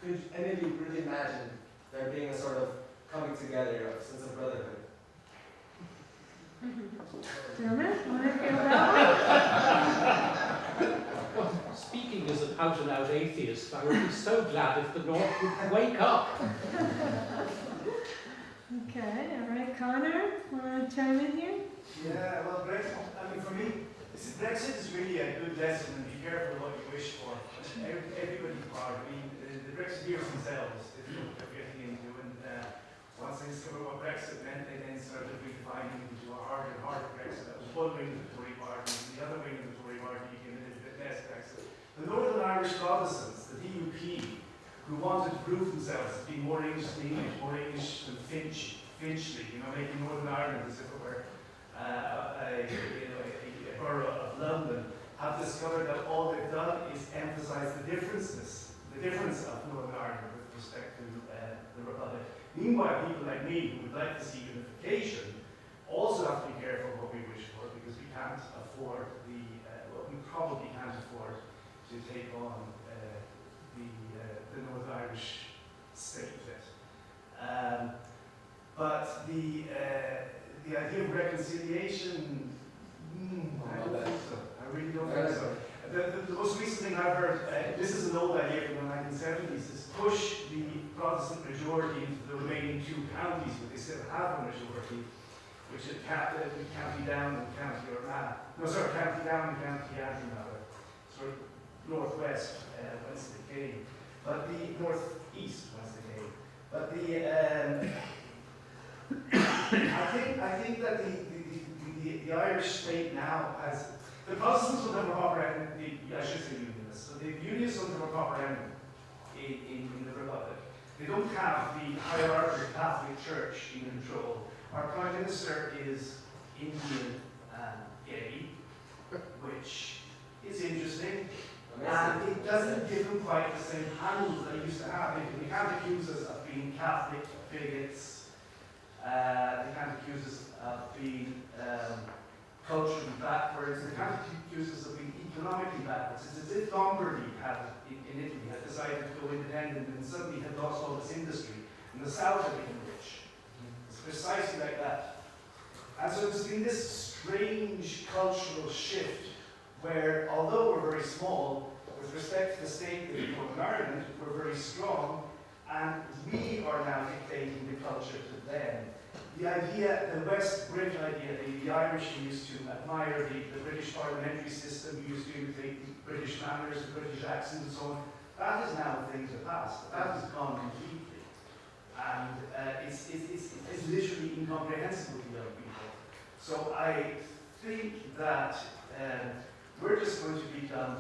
could any of you really imagine there being a sort of coming together of sense of brotherhood? Dermot, want to feel that Well, speaking as an out-and-out atheist, I would be so glad if the North would wake up. Okay, all right, Connor, want to chime in here? Yeah, well, Brexit, I mean, for me, Brexit is really a good lesson, and be careful what you wish for. Everybody's part. I mean, the Brexiteers themselves, they know what they're getting into, and once they discovered what Brexit meant, they then started redefining it into a harder and harder Brexit. That was one wing of the Tory party, and the other wing of the Tory party became a little bit less Brexit. The Northern Irish Protestants, the DUP, who wanted to prove themselves as being more English than English, more English than Finchley, you know, making Northern Ireland as if it were a borough of London, have discovered that all they've done is emphasise the difference of Northern Ireland with respect to the Republic. Meanwhile, people like me who would like to see unification also have to be careful what we wish for, because we can't afford we probably can't afford to take on the Northern Irish state yet. But the idea of reconciliation, I don't think so. I really don't think so. The most recent thing I've heard, this is an old idea from the 1970s, is push the Protestant majority into the remaining two counties, but they still have a majority, which is County Down and County Armagh. No, sorry, County Down and County Antrim, sort of northwest whence they came, but the northeast whence they came. But I think that the Irish state now has, the Protestants will never operate, I should say Unionists, so the Unionists will never operate in the Republic. They don't have the hierarchical Catholic Church in control. Our Prime Minister is Indian and gay, which is interesting. And it doesn't give them quite the same handles they used to have. They can't accuse us of being Catholic bigots. They can't accuse us of being culturally backwards. They can't accuse us of being economically backwards. It's as if Lombardy in Italy had decided to go independent and suddenly had lost all its industry, and the south had become rich. It's precisely like that. And so there's been this strange cultural shift where, although we're very small, with respect to the state of Northern Ireland, we're very strong, and we are now dictating the culture to them. The idea, the West Brit idea, the Irish who used to admire the British parliamentary system, who used to imitate the British manners, the British accent and so on, that is now a thing to pass. That has gone completely. And it's literally incomprehensible to young people. So I think that we're just going to become,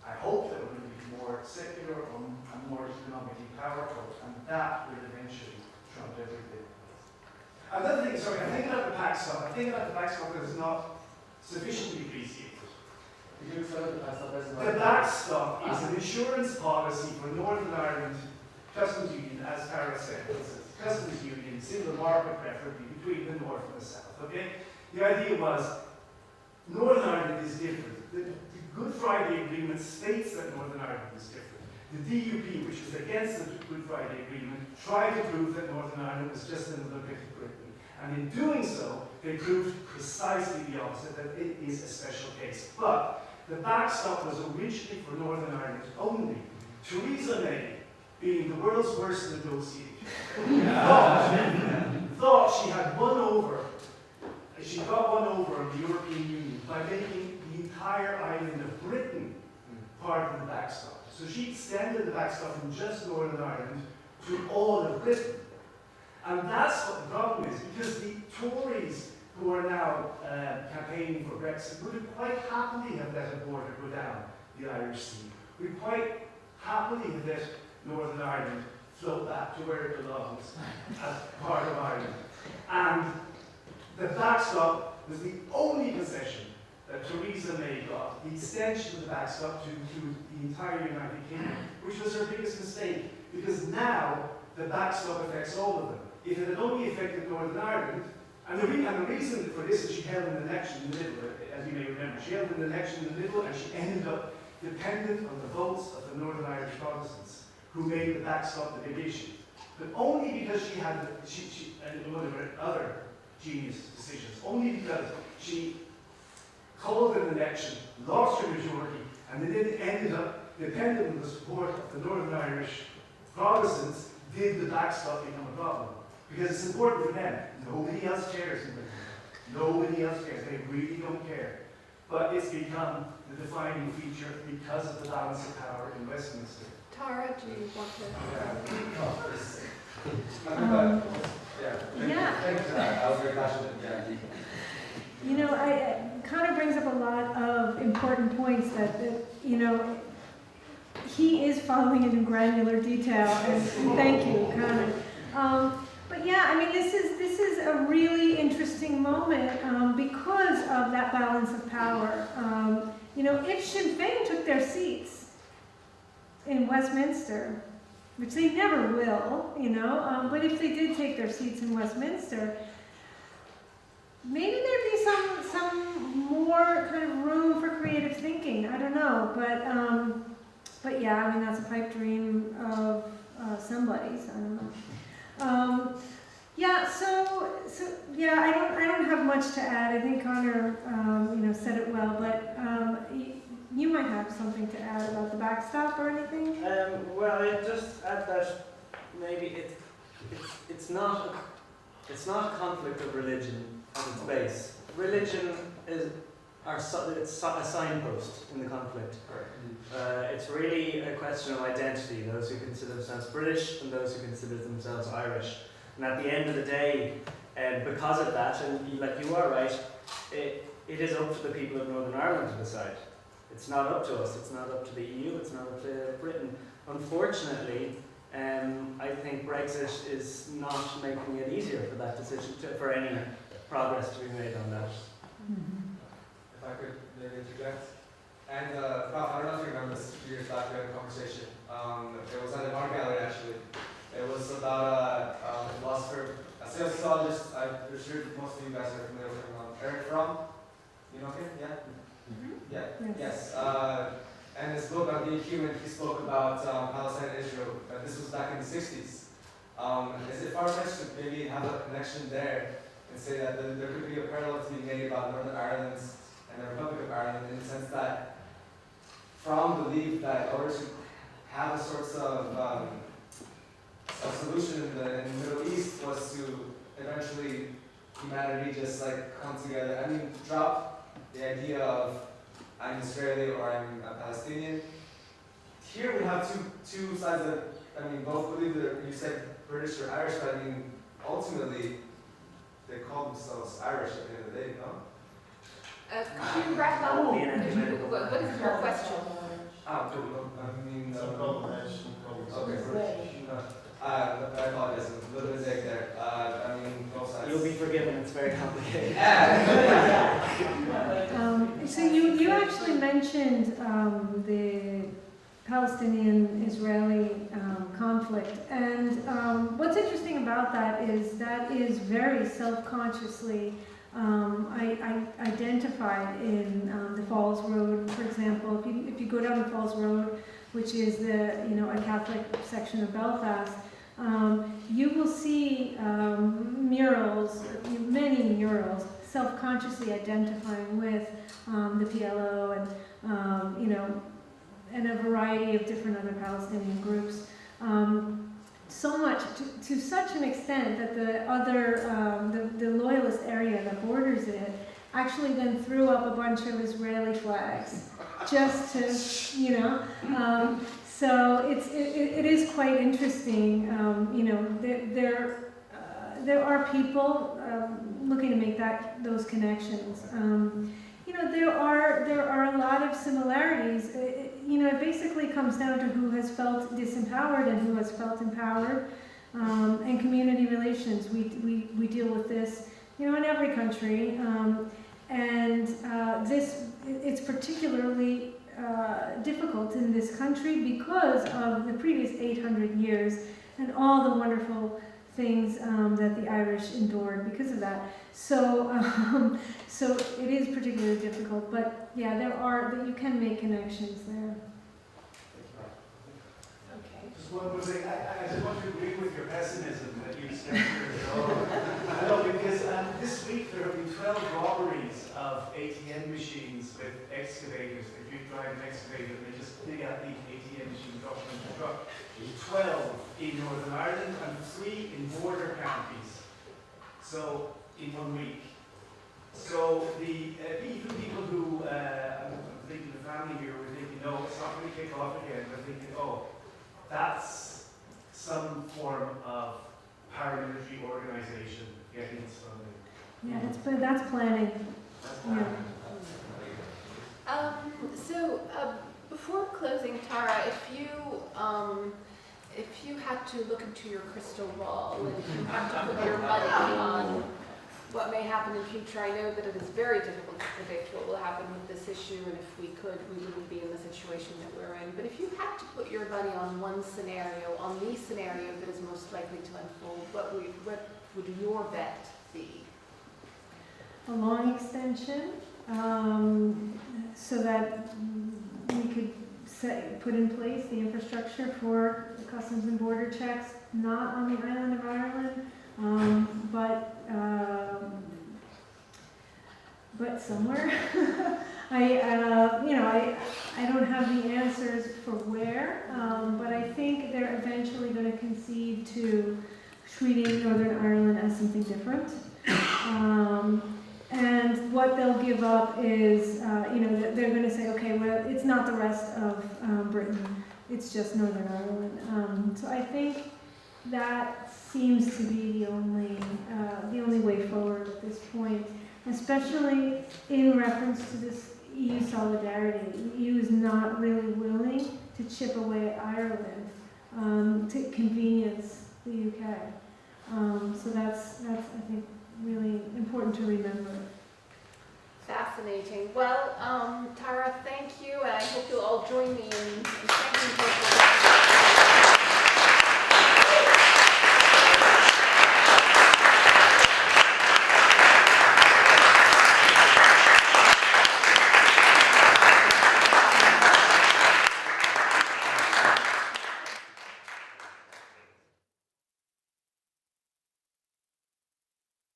I hope that we're going to be more secular and more economically powerful, and that will eventually trump everything. Another thing, sorry, I'm thinking about the backstop. I'm thinking about the backstop that is not sufficiently appreciated. The backstop is an insurance policy for Northern Ireland Customs Union, as Tara said. It's a customs union, single market preferably between the North and the South. Okay? The idea was Northern Ireland is different. The Good Friday Agreement states that Northern Ireland is different. The DUP, which was against the Good Friday Agreement, tried to prove that Northern Ireland was just another bit of Britain. And in doing so, they proved precisely the opposite, that it is a special case. But the backstop was originally for Northern Ireland only. Theresa May, being the world's worst negotiator, thought she had won over, she got one over on the European Union by making the entire island of Britain part of the backstop. So she extended the backstop from just Northern Ireland to all of Britain. And that's what the problem is, because the Tories who are now campaigning for Brexit would quite happily have let a border go down the Irish Sea. Would quite happily have let Northern Ireland float back to where it belongs as part of Ireland. And the backstop was the only concession that that Theresa May got, the extension of the backstop to the entire United Kingdom, which was her biggest mistake, because now the backstop affects all of them. If it had only affected Northern Ireland, and the reason for this is she held an election in the middle, as you may remember. She held an election in the middle and she ended up dependent on the votes of the Northern Irish Protestants, who made the backstop the big issue. But only because she had, and one of her other genius decisions, only because she called an election, lost her majority, and then ended up dependent on the support of the Northern Irish Protestants, did the backstop become a problem. Because it's important for them. Nobody else cares in Britain. Nobody else cares. They really don't care. But it's become the defining feature because of the balance of power in Westminster. Tara, do you want to? Yeah. Thanks for that. I was very passionate. Yeah. You know, it kind of brings up a lot of important points that you know, he is following it in granular detail, and thank you, Connor. But yeah, I mean, this is a really interesting moment because of that balance of power. You know, if Sinn Féin took their seats in Westminster, which they never will, you know, but if they did take their seats in Westminster, maybe there'd be some more kind of room for creative thinking. I don't know, but yeah, I mean, that's a pipe dream of somebody's. I don't know. Yeah, so yeah, I don't have much to add. I think Connor, you know, said it well, but you might have something to add about the backstop or anything. Well, I just add that maybe it's not a conflict of religion at its base. Religion is it's a signpost in the conflict. It's really a question of identity. Those who consider themselves British and those who consider themselves Irish. And at the end of the day, because of that, and like you are right, it is up to the people of Northern Ireland to decide. It's not up to us, it's not up to the EU, it's not up to Britain. Unfortunately, I think Brexit is not making it easier for that decision, for any progress to be made on that. If I could maybe interject. And Prof, I don't know if you remember this, a few years back we had a conversation. It was at an art gallery actually. It was about a philosopher, a sociologist. I'm sure most of you guys are familiar with him. Eric Fromm. You know him? Yeah? Yeah? Yes. And his book on being human, he spoke about Palestine and Israel. This was back in the 60s. Is it far-fetched to maybe have a connection there and say that there could be a parallel to be made about Northern Ireland and the Republic of Ireland in the sense that Fromm believed that in order to have a sort of solution in the Middle East was to eventually humanity just like come together. I mean, drop the idea of I'm Israeli or I'm a Palestinian. Here we have two sides that, I mean, both believe that you said British or Irish, but I mean, ultimately, they call themselves Irish at the end of the day, no? Could you wrap up? What is your question? I mean, okay. I apologize, a little bit vague there. I mean, both sides. You'll be forgiven, it's very complicated. So you actually mentioned the Palestinian-Israeli conflict, and what's interesting about that is very self-consciously identified in the Falls Road, for example. If you go down the Falls Road, which is a Catholic section of Belfast, you will see murals, many murals, self-consciously identifying with the PLO and a variety of different other Palestinian groups. So much, to such an extent that the Loyalist area that borders it actually then threw up a bunch of Israeli flags, just to, so it is quite interesting. There are people looking to make those connections. There are a lot of similarities. It basically comes down to who has felt disempowered and who has felt empowered, and community relations. We deal with this, in every country. and it's particularly difficult in this country because of the previous 800 years and all the wonderful things that the Irish endured because of that. So, so it is particularly difficult, but yeah, you can make connections there. Okay. Just one more thing. I just want to agree with your pessimism that you said I know, because this week there have been 12 robberies of ATM machines with excavators. If you drive an excavator, they just dig out the ATM machine, drop them in the truck. 12 in Northern Ireland and 3 in border counties. So, in 1 week. So, even people who, I'm thinking the family here, were thinking, no, it's not going to kick off again. They're thinking, oh, that's some form of paramilitary organization getting its funding. Yeah, that's planning. That's planning. Yeah. So before closing, Tara, if you had to look into your crystal ball and if you had to put your money on what may happen in the future, I know that it is very difficult to predict what will happen with this issue, and if we could, we wouldn't be in the situation that we're in. But if you had to put your money on one scenario, on the scenario that is most likely to unfold, what would your bet be? A long extension, so that we could put in place the infrastructure for customs and border checks, not on the island of Ireland, but somewhere. I don't have the answers for where, but I think they're eventually going to concede to treating Northern Ireland as something different. And what they'll give up is, they're going to say, okay, well, it's not the rest of Britain, it's just Northern Ireland. So I think that seems to be the only way forward at this point, especially in reference to this EU solidarity. The EU is not really willing to chip away at Ireland to convenience the UK. So that's I think really important to remember. Fascinating. Well, Tara, thank you, and I hope you'll all join me in